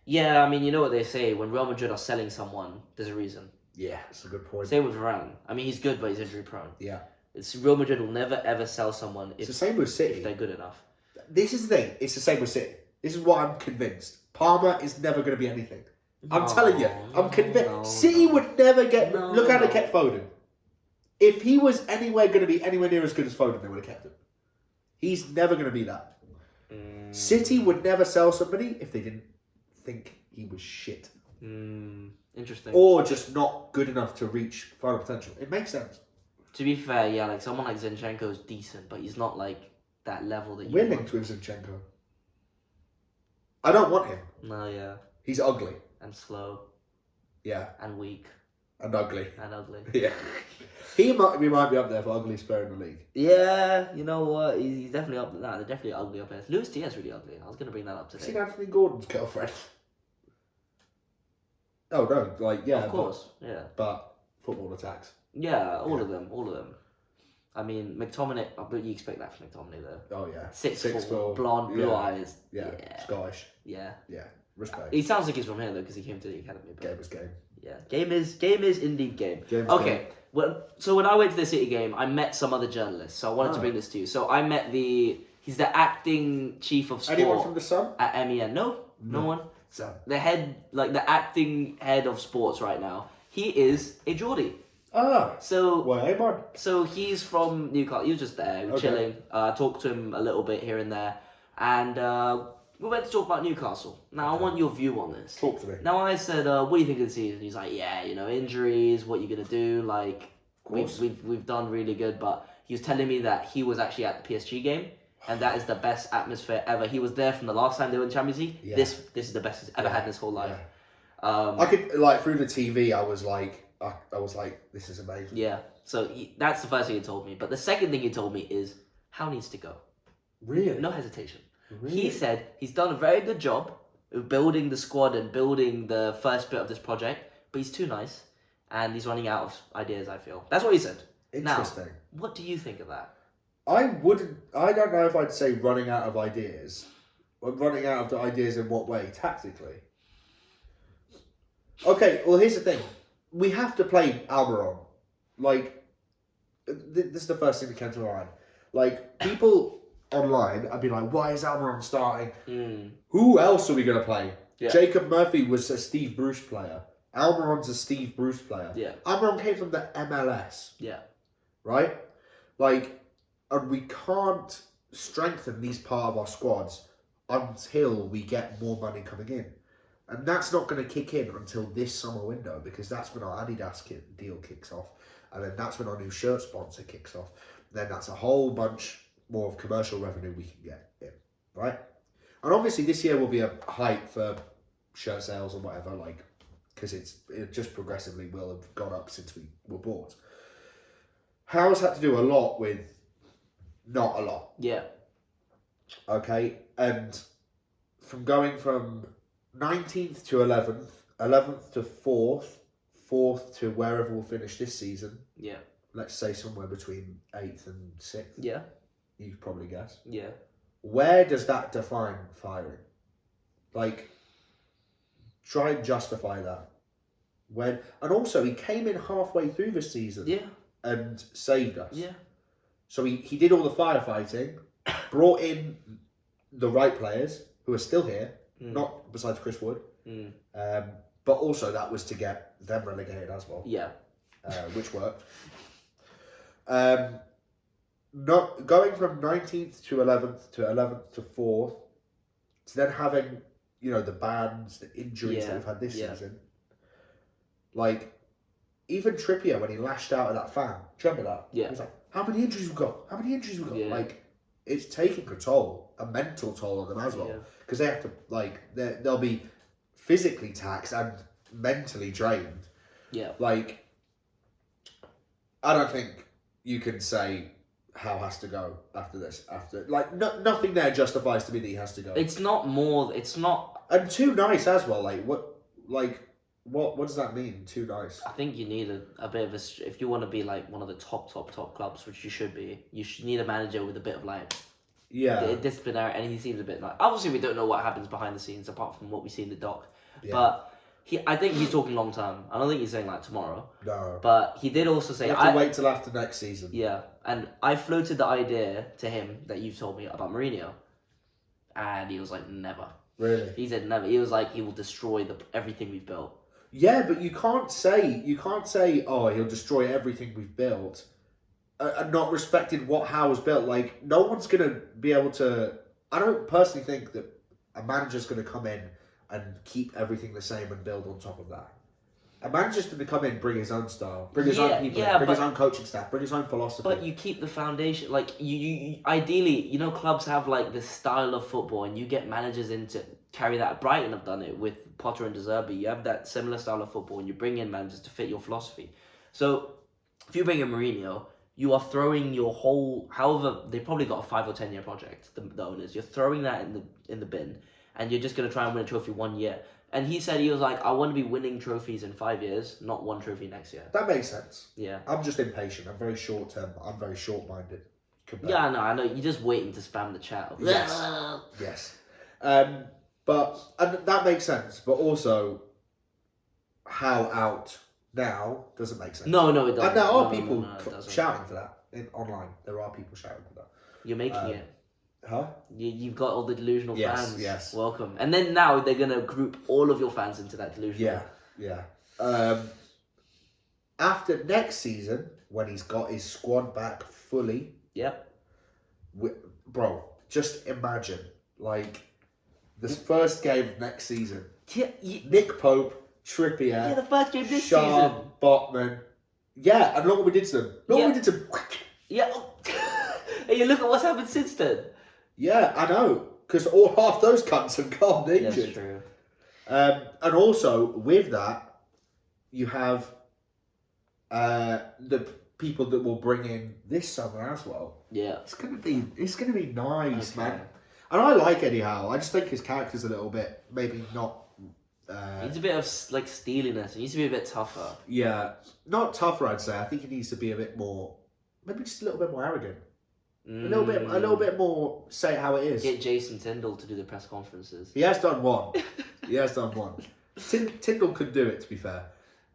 Yeah, I mean, you know what they say. When Real Madrid are selling someone, there's a reason. Yeah, that's a good point. Same with Varane. I mean, he's good, but he's injury prone. Yeah. Real Madrid will never ever sell someone It's if the same with City. they're good enough. This is the thing. It's the same with City. This is what I'm convinced. Palmer is never going to be anything. I'm telling you. I'm convinced. City would never get... Look how they kept Foden. If he was going to be anywhere near as good as Foden, they would have kept him. He's never going to be that. City would never sell somebody if they didn't think he was shit. Interesting. Or just not good enough to reach final potential. It makes sense. To be fair, yeah, someone like Zinchenko is decent, but he's not that level that you We're want. linked with Zinchenko. I don't want him. No, yeah. He's ugly. And slow. Yeah. And weak. And ugly. And ugly. Yeah. We might be up there for ugly Spur in the league. Yeah, you know what? He's definitely up there. They're definitely ugly up there. Luis Diaz really ugly. I was going to bring that up today. Seen Anthony Gordon's girlfriend? Oh, no. Like, yeah. Of course, yeah. But football attacks. Yeah, all of them. I mean, McTominay, but you expect that from McTominay, though. Oh, yeah. 6'4", blonde, blue eyes. Yeah. Scottish. Yeah. Yeah. Respect. He sounds like he's from here, though, because he came to the academy. But... Game is game. Yeah, game is indeed game. Game's okay, game. well, so when I went to the City game, I met some other journalists. So I wanted to bring this to you. So I met he's the acting chief of sport. Anyone from the Sun? At MEN? No one. Sun. The acting head of sports right now. He is a Geordie. Ah. So Well, hey, man. So he's from Newcastle. He was just there, chilling. Talked to him a little bit here and there, and we went to talk about Newcastle. Now I want your view on this. Talk to me. Now I said, "What do you think of the season?" He's like, "Yeah, injuries. What you gonna do? Like, we've done really good." But he was telling me that he was actually at the PSG game, and that is the best atmosphere ever. He was there from the last time they were in Champions League. Yeah. This is the best he's ever had in his whole life. Yeah. I could through the TV. I was like, this is amazing. Yeah. So that's the first thing he told me. But the second thing he told me is how he needs to go. Really? No hesitation. Really? He said he's done a very good job of building the squad and building the first bit of this project, but he's too nice and he's running out of ideas, I feel. That's what he said. Interesting. Now, what do you think of that? I don't know if I'd say running out of ideas. Running out of ideas in what way? Tactically. Okay, well, here's the thing. We have to play Almiron. Like, this is the first thing that came to mind. Like, people online, I'd be like, why is Almiron starting? Who else are we going to play? Yeah. Jacob Murphy was a Steve Bruce player. Almiron's a Steve Bruce player. Yeah. Almiron came from the MLS. Yeah. Right? Like, and we can't strengthen these part of our squads until we get more money coming in. And that's not going to kick in until this summer window, because that's when our Adidas deal kicks off. And then that's when our new shirt sponsor kicks off. Then that's a whole bunch more of commercial revenue we can get in, right? And obviously this year will be a hype for shirt sales or whatever, like, because it just progressively will have gone up since we were bought. Howe's had to do a lot with not a lot. Yeah. Okay, and from going from 19th to 11th, 11th to 4th, 4th to wherever we'll finish this season. Yeah. Let's say somewhere between 8th and 6th. Yeah. You could probably guess. Yeah. Where does that define firing? Like, try and justify that. And also, he came in halfway through the season. Yeah. And saved us. Yeah. So he did all the firefighting, brought in the right players who are still here, not besides Chris Wood. But also that was to get them relegated as well. Yeah. Which worked. Not going from 19th to 11th to 11th to 4th to then having, the bans, the injuries that we've had this season. Like, even Trippier, when he lashed out at that fan, do you remember that? Yeah. He was like, how many injuries we got? How many injuries we got? Yeah. Like, it's taking a toll, a mental toll on them as well. Because they have to, they'll be physically taxed and mentally drained. Yeah. Like, I don't think you can say Howe has to go after this. Nothing there justifies to me that he has to go. It's not. And too nice as well. What does that mean? Too nice. I think you need a bit of if you want to be like one of the top clubs, which you should be. You should need a manager with a bit of disciplinary, and he seems a bit like. Obviously, we don't know what happens behind the scenes apart from what we see in the doc, but. I think he's talking long term. I don't think he's saying tomorrow. No. But he did also say... You have to wait till after next season. Yeah. And I floated the idea to him that you've told me about Mourinho. And he was like, never. Really? He said never. He was like, he will destroy everything we've built. Yeah, but you can't say, oh, he'll destroy everything we've built. And not respected what Howe has built. Like, no one's going to be able to... I don't personally think that a manager's going to come in and keep everything the same and build on top of that. A manager's going to come in, bring his own style, bring his own people, bring his own coaching staff, bring his own philosophy. But you keep the foundation. Like you ideally, you know, clubs have like this style of football, and you get managers in to carry that. Brighton have done it with Potter and De Zerbi. You have that similar style of football, and you bring in managers to fit your philosophy. So if you bring in Mourinho, you are throwing your whole. However, they probably got a 5 or 10 year project. The owners, you're throwing that in the bin, and you're just gonna try and win a trophy 1 year. And he said, he was like, I want to be winning trophies in 5 years, not one trophy next year. That makes sense. Yeah. I'm just impatient. I'm very short term. I'm very short minded. Yeah, I know. You're just waiting to spam the chat. Yes. Yes. But and that makes sense. But also, how out now doesn't make sense. No, it doesn't. And there are people it shouting for that online. There are people shouting for that. You're making it. Huh? You've got all the delusional fans. Yes. Welcome. And then now they're going to group all of your fans into that delusional. Yeah. After next season, when he's got his squad back fully. Yep. Bro, just imagine, like, this first game of next season. Yeah, Nick Pope, Trippier. Yeah, the first game this Sharp, season. Botman. Yeah, and look what we did to them. Look what we did to them. Yeah. And you look at what's happened since then. Yeah, I know. Because half those cunts have gone injured. That's true. And also, with that, you have the people that will bring in this summer as well. Yeah. It's gonna be nice, Okay. man. And I like Eddie Howe. I just think his character's a little bit, maybe not... He needs a bit of, like, steeliness. He needs to be a bit tougher. Yeah. Not tougher, I'd say. I think he needs to be a bit more... Maybe just a little bit more arrogant. A little bit more say it how it is. Get Jason Tyndall to do the press conferences. He has done one. Tyndall could do it, to be fair.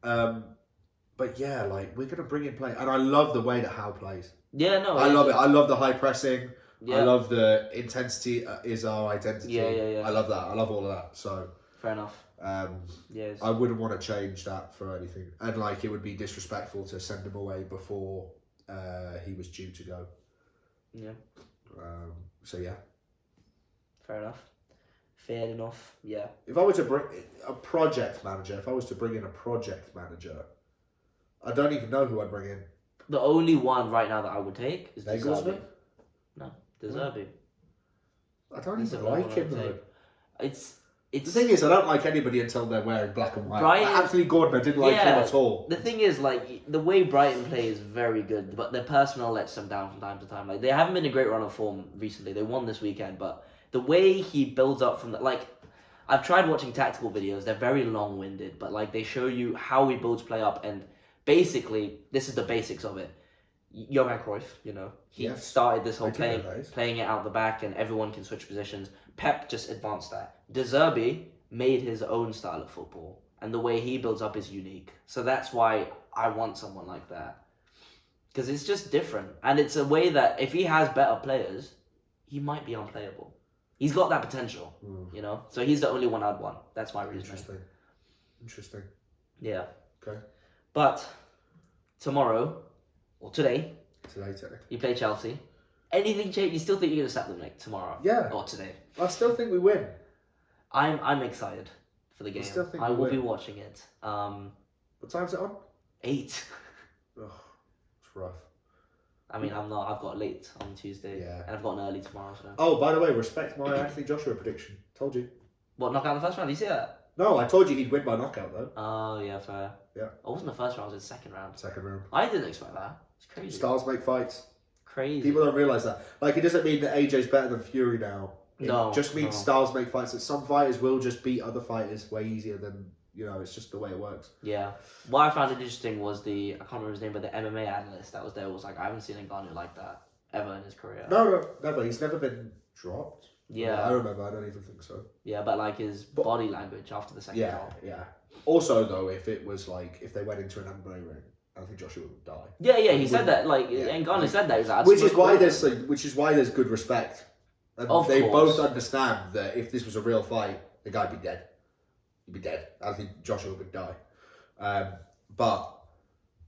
But yeah, like, we're gonna bring in play, and I love the way that Howe plays. Yeah, no. I love it. I love the high pressing. Yeah. I love the intensity is our identity. Yeah. I love that. I love all of that. So fair enough. Yes. I wouldn't want to change that for anything, and like, it would be disrespectful to send him away before he was due to go. Yeah. So yeah. Fair enough. Yeah. If I were to bring a project manager, I don't even know who I'd bring in. The only one right now that I would take is De Zerbi. Nagelsmann? No, De Zerbi. I don't He's even the like one him I'd though. take. It's The thing is, I don't like anybody until they're wearing black and white. Brighton- Anthony Gordon, I didn't like him at all. The thing is, like, the way Brighton play is very good, but their personnel lets them down from time to time. Like, they haven't been in a great run of form recently. They won this weekend, but the way he builds up from the, like, I've tried watching tactical videos. They're very long-winded, but, like, they show you how he builds play up, and basically, this is the basics of it. Johan Cruyff, you know, he started this whole playing it out the back, and everyone can switch positions. Pep just advanced that. De Zerbi made his own style of football, and the way he builds up is unique. So that's why I want someone like that, because it's just different, and it's a way that if he has better players, he might be unplayable. He's got that potential, you know. So he's the only one I'd want. That's my reason. Interesting. Yeah. Okay. But tomorrow, or today, technically, you play Chelsea. Anything change? You still think you're gonna sack them like tomorrow? Yeah. Or today? I still think we win. I'm excited for the game. I will be watching it. What time's it on? 8. Ugh, it's rough. I mean, I'm not. I've got late on Tuesday. Yeah. And I've got an early tomorrow. So. Oh, by the way, respect my Anthony Joshua prediction. Told you. What, knockout in the first round? Did you see that? No, I told you he'd win by knockout though. Oh yeah, fair. Yeah. It wasn't the first round. It was the second round. Second round. I didn't expect that. It's crazy. Styles make fights. Crazy. People don't realise that. Like, it doesn't mean that AJ's better than Fury now. It just means styles make fights. That some fighters will just beat other fighters way easier than, you know, it's just the way it works. Yeah. What I found interesting was I can't remember his name, but the MMA analyst that was there was like, I haven't seen Ngannou like that ever in his career. No, never. He's never been dropped. Yeah. I remember. I don't even think so. Yeah, but like his body language after the second round. Yeah. Also, though, if it was like, if they went into an MMA ring, I think Joshua would die. Yeah, he said that. Like, Ngannou said that. He was like, which is why there's good respect. And they course. both understand that if this was a real fight, the guy'd be dead. He'd be dead. I think Joshua would die. But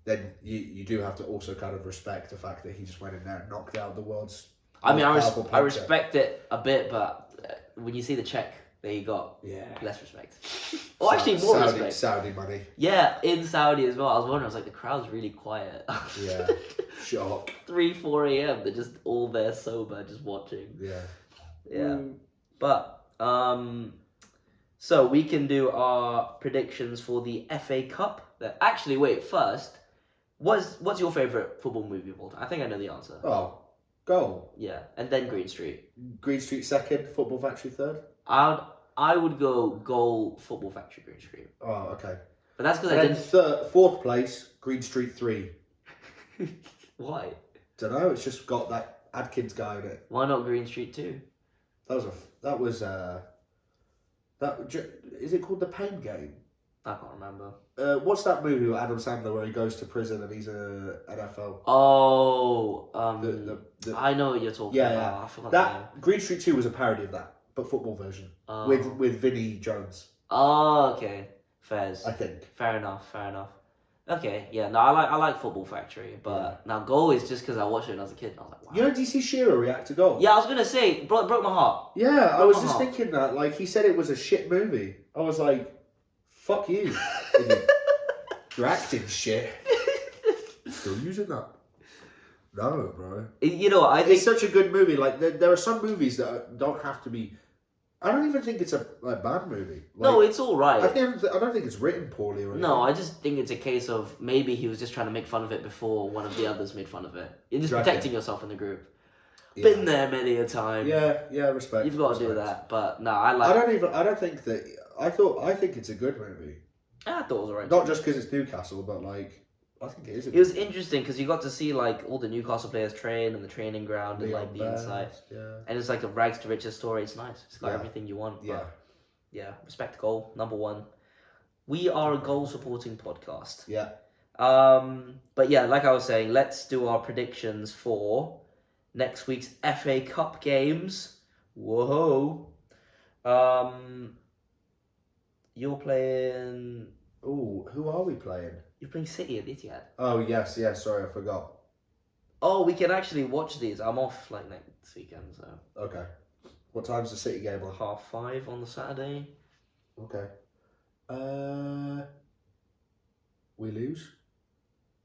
then you do have to also kind of respect the fact that he just went in there and knocked out the world's I mean, most powerful I puncher. respect it a bit, but when you see the check There you got less respect. Or actually more respect. Saudi money. Yeah, in Saudi as well. I was wondering, I was like, the crowd's really quiet. Yeah. Shock. 3, 4 a.m. They're just all there sober, just watching. Yeah. Yeah. But, so we can do our predictions for the FA Cup. Actually, wait, first, what's your favourite football movie of all time? I think I know the answer. Oh, Goal. Yeah, and then Green Street. Green Street second, Football Factory third. I would go Goal, Football Factory, Green Street. Oh, okay. But that's because And I then didn't... fourth place, Green Street 3. Why? Don't know. It's just got that Adkins guy in it. Why not Green Street 2? Is it called The Pain Game? I can't remember. What's that movie with Adam Sandler where he goes to prison and he's a NFL? Oh, The I know what you're talking about. I forgot the name. that Green Street 2 was a parody of that, but football version with Vinnie Jones. Oh, okay. Fairs. I think. Fair enough. Okay, yeah, no, I like Football Factory, but now Goal is just because I watched it when I was a kid and I was like, wow. You know, did you see Shearer react to Goal? Yeah, I was gonna say, broke my heart. Yeah, I was just thinking that. Like, he said it was a shit movie. I was like, fuck you. You're acting shit. Still using that? No, bro. You know, I think It's such a good movie. Like, there are some movies that don't have to be... I don't even think it's a bad movie. Like, no, it's all right. I don't think it's written poorly or anything. No, I just think it's a case of maybe he was just trying to make fun of it before one of the others made fun of it. You're just protecting yourself in the group. Yeah. Been there many a time. Yeah, respect. You've got to do that, but no, I think it's a good movie. I thought it was alright. Not just because it's Newcastle, but like, I think it is. It was interesting because you got to see like all the Newcastle players train and the training ground and like the inside. Yeah. And it's like a rags to riches story. It's nice. It's got everything you want. Yeah. But yeah, respect Goal, number one. We are a goal supporting podcast. Yeah. But yeah, like I was saying, let's do our predictions for next week's FA Cup games. Whoa. You're playing... Oh, who are we playing? You're playing City at the Etihad. Oh, yes, sorry, I forgot. Oh, we can actually watch these. I'm off like next weekend, so... Okay. What time's the City game on? 5:30 on the Saturday. Okay. We lose?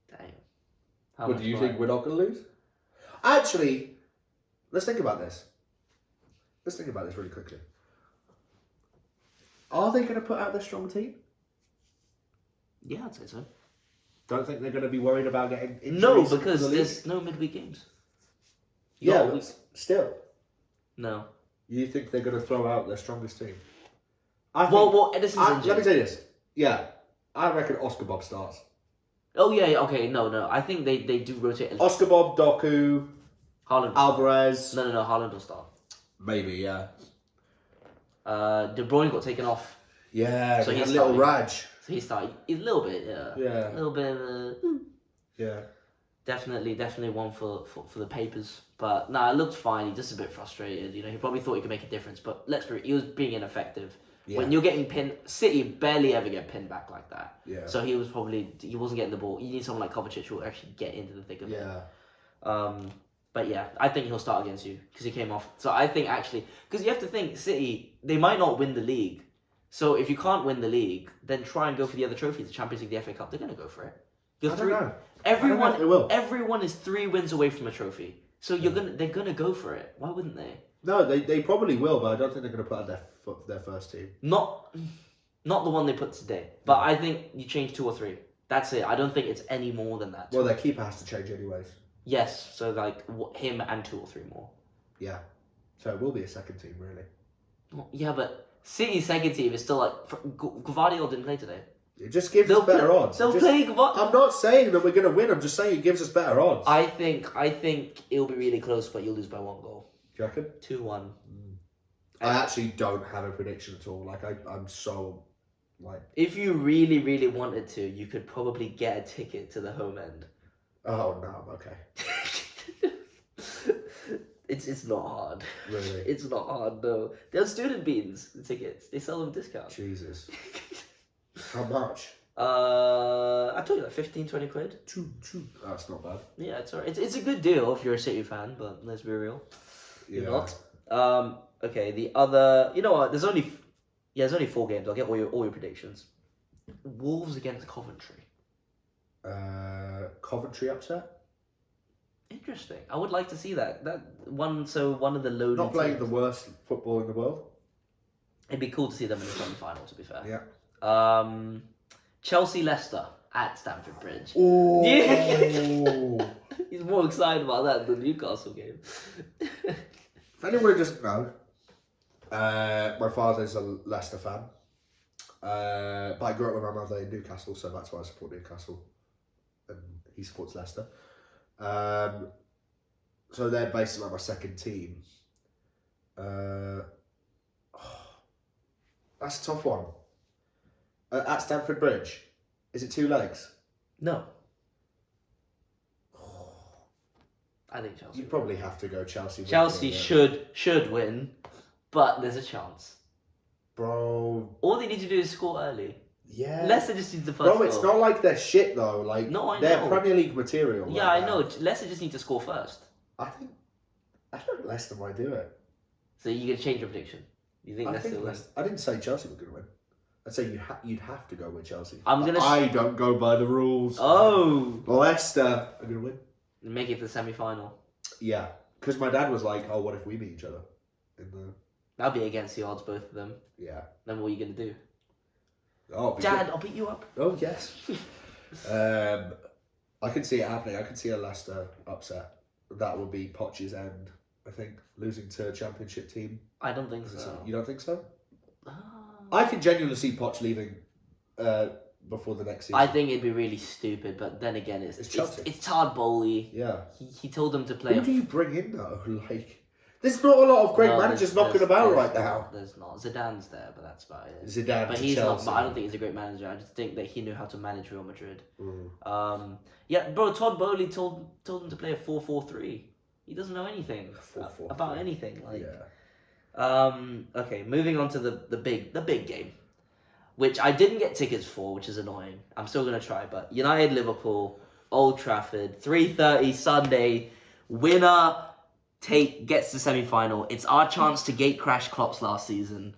Damn. What do you think we're not going to lose? Actually, let's think about this. Let's think about this really quickly. Are they going to put out their strong team? Yeah, I'd say so. Don't think they're going to be worried about getting injuries? No, because there's no midweek games. But still. No. You think they're going to throw out their strongest team? Edison's injured. Let me say this. Yeah, I reckon Oscar Bob starts. Oh, yeah, okay, no. I think they do rotate. Oscar Bob, Doku, Haaland. Alvarez. No, Haaland will start. Maybe, yeah. De Bruyne got taken off. Yeah, so he's a little Raj. So he started a little bit, yeah. Yeah. A little bit of Yeah. Definitely one for the papers. But no, it looked fine. He just a bit frustrated. You know, he probably thought he could make a difference. But he was being ineffective. Yeah. When you're getting pinned, City barely ever get pinned back like that. Yeah. So he wasn't getting the ball. You need someone like Kovacic who will actually get into the thick of it. Yeah. But yeah, I think he'll start against you because he came off. So I think actually, because you have to think, City, they might not win the league. So if you can't win the league, then try and go for the other trophies, the Champions League, the FA Cup. They're going to go for it. I don't know. Everyone is 3 wins away from a trophy. So they're gonna go for it. Why wouldn't they? No, they probably will, but I don't think they're gonna put out their first team. Not the one they put today. But I think you change 2 or 3. That's it. I don't think it's any more than that. Well, their keeper has to change anyways. Yes, so like him and 2 or 3 more. Yeah, so it will be a second team, really. Well, yeah, but City's second team is still like Gvardiol didn't play today. It just gives us better odds. They'll play Gvardiol. I'm not saying that we're going to win. I'm just saying it gives us better odds. I think it'll be really close, but you'll lose by 1 goal. Do you reckon? 2-1. I actually don't have a prediction at all. Like I'm so like. If you really, really wanted to, you could probably get a ticket to the home end. Oh no! Okay. It's not hard. Really? It's not hard, no. They're student beans, the tickets. They sell them discount. Jesus. How much? I told you like 15, 20 quid. Two. That's not bad. Yeah, it's alright. It's a good deal if you're a City fan, but let's be real. Yeah. You're not. Okay, the other... You know what? There's only Yeah, there's only 4 games. I'll get all your predictions. Wolves against Coventry. Coventry upset. Interesting. I would like to see that. One of the lowly Not playing teams. the worst football in the world. It'd be cool to see them in the semi-final, to be fair. Yeah. Chelsea-Leicester at Stamford Bridge. Oh. Yeah. He's more excited about that than the Newcastle game. If anyone doesn't know, my father's a Leicester fan. But I grew up with my mother in Newcastle, so that's why I support Newcastle. And he supports Leicester. So they're basically like my second team. That's a tough one. At Stamford Bridge, is it 2 legs? No. I think Chelsea. You probably have to go Chelsea. Chelsea should win, but there's a chance. Bro. All they need to do is score early. Yeah. Leicester just needs the first Bro, goal. it's not like they're shit though. Like, no, I they're know. Premier League material. Yeah, like I know. Leicester just need to score first. I think Leicester might do it. So you're gonna change your prediction. You think Leicester will? I didn't say Chelsea were going to win. I'd say you'd have to go with Chelsea. I don't go by the rules. Oh. Leicester are going to win. Make it to the semi-final. Yeah, because my dad was like, "Oh, what if we meet each other?" That'll be against the odds, both of them. Yeah. Then what are you gonna do? Oh, Dad, I'll beat you up. Oh yes. I can see it happening. I can see a Leicester upset. That would be Poch's end. I think losing to a championship team. I don't think so. You don't think so? I can genuinely see Poch leaving before the next season. I think it'd be really stupid, but then again, it's Chelsea. It's Todd Bowley. Yeah. He told them to play. Who do you bring in though? Like, there's not a lot of great managers knocking about right now. There's not. Zidane's there, but that's about it. Zidane, but to he's Chelsea. not. But I don't think he's a great manager. I just think that he knew how to manage Real Madrid. Mm. Bro. Todd Bowley told him to play a 4-4-3. He doesn't know anything 4-4-3. about anything. Like, yeah. Okay, moving on to the big game, which I didn't get tickets for, which is annoying. I'm still gonna try, but United Liverpool, Old Trafford, 3:30 Sunday. Winner gets the semi-final. It's our chance to gate crash Klopp's last season.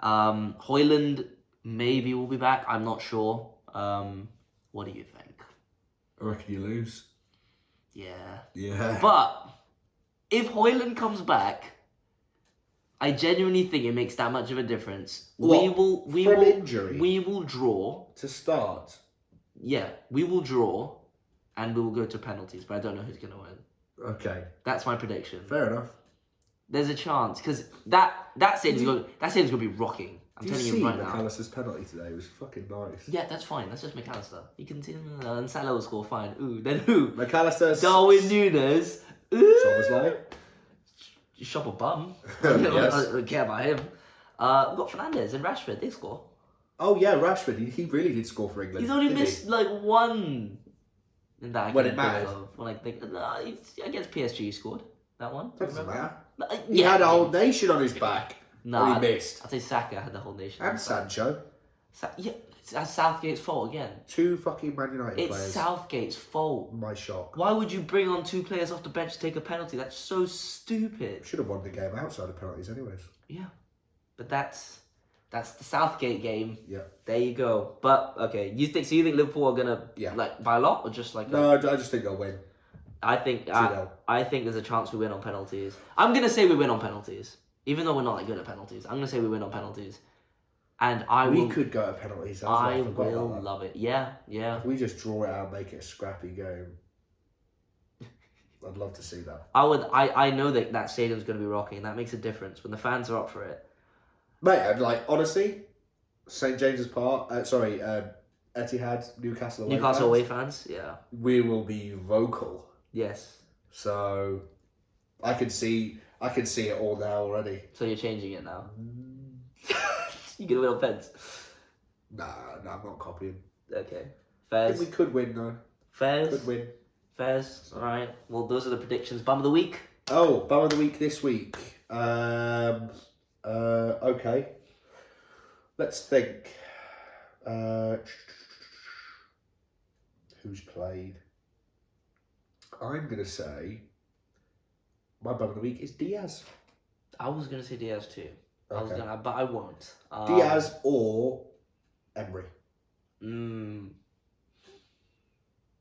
Højlund maybe will be back. I'm not sure. What do you think? I reckon you lose. Yeah. Yeah. But if Højlund comes back, I genuinely think it makes that much of a difference. What? We From will injury? We will draw. To start. Yeah, we will draw, and we will go to penalties. But I don't know who's gonna win. Okay. That's my prediction. Fair enough. There's a chance because that stadium's gonna be rocking. I'm telling you right now. McAllister's penalty today? It was fucking nice. Yeah, that's fine. That's just McAllister. You can see and Salah will score fine. Ooh, then who? McAllister. Darwin Núñez. Ooh. Szoboszlai. Shop a bum. Yes. I don't care about him. We've got Fernandes and Rashford. They score. Oh yeah, Rashford. He really did score for England. He's only didn't missed like one. In that I When can it think mattered. of. When I think against PSG, he scored that one. That doesn't matter. Yeah, He had a whole nation on his back. Nah, he missed. I'd say Saka had the whole nation. on And his back. Sancho. Yeah, that's Southgate's fault again. 2 fucking Man United It's players. Southgate's fault. My shock. Why would you bring on 2 players off the bench to take a penalty? That's so stupid. Should have won the game outside of penalties anyways. Yeah, but that's the Southgate game. Yeah. There you go. But okay, you think Liverpool are gonna like by a lot or just like? No, I just think they'll win. I think 2-0. I think there's a chance we win on penalties. I'm gonna say we win on penalties, even though we're not that good at penalties. I'm gonna say we win on penalties, and We could go to penalties. I will love it. Yeah. If we just draw it out, and make it a scrappy game. I'd love to see that. I know that stadium's gonna be rocking. And that makes a difference when the fans are up for it. Mate, I'd like honestly, St James's Park. Etihad, Newcastle away fans. Yeah. We will be vocal. Yes. So, I can see it all now already. So you're changing it now. You're gonna win on pens. Nah, I'm not copying. Okay. I Fairs. think we could win though. Fairs. Could win. Fairs. All right. Well, those are the predictions. Bum of the week. Oh, bum of the week this week. Okay. Let's think. Who's played? I'm gonna say my bum of the week is Diaz. I was gonna say Diaz too. I was Okay. gonna, but I won't. Diaz or Emery.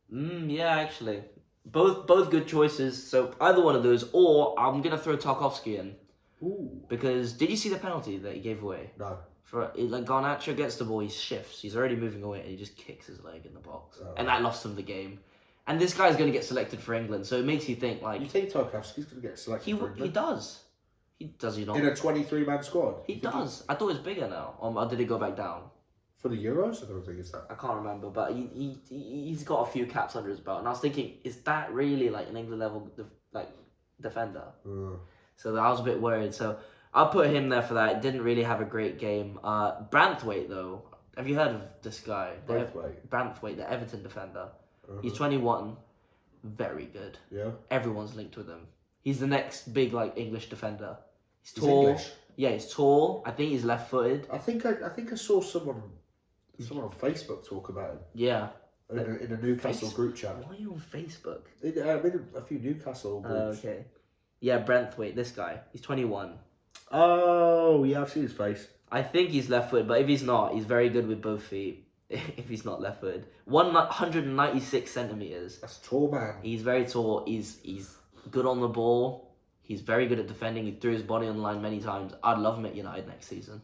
Yeah, actually, both good choices. So either one of those, or I'm gonna throw Tarkovsky in Ooh. because did you see the penalty that he gave away? No. Like Garnacho gets the ball, he shifts, he's already moving away, and he just kicks his leg in the box, Oh. and that lost him the game. And this guy's gonna get selected for England, so it makes you think like You think Tarkovsky's going to get selected for he England? does. He not? In a 23-man squad? He does. I thought it was bigger now. Or did it go back down? For the Euros? I don't think it's that. I can't remember, but he's got a few caps under his belt, and I was thinking, is that really like an England level defender? So I was a bit worried. So I'll put him there for that. Didn't really have a great game. Branthwaite though, have you heard of this guy? Branthwaite, the Everton defender. He's 21, very good. Yeah. Everyone's linked with him. He's the next big like English defender. He's tall. English? Yeah, he's tall. I think he's left-footed. I think I saw someone on Facebook talk about him. Yeah. In a Newcastle group chat. Why are you on Facebook? A few Newcastle groups. Okay. Yeah, Branthwaite, this guy. He's 21. Oh, yeah, I've seen his face. I think he's left-footed, but if he's not, he's very good with both feet. If he's not left-footed. 196 centimeters. That's a tall man. He's very tall. He's good on the ball. He's very good at defending. He threw his body on the line many times. I'd love him at United next season.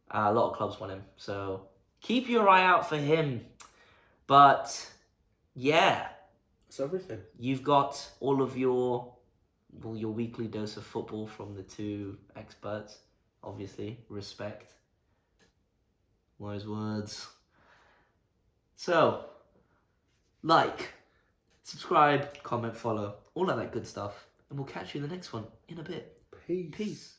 A lot of clubs want him. So keep your eye out for him. But yeah. That's everything. You've got all of your weekly dose of football from the two experts. Obviously, respect. Wise words. So, like, subscribe, comment, follow, all of that good stuff. And we'll catch you in the next one in a bit. Peace. Peace.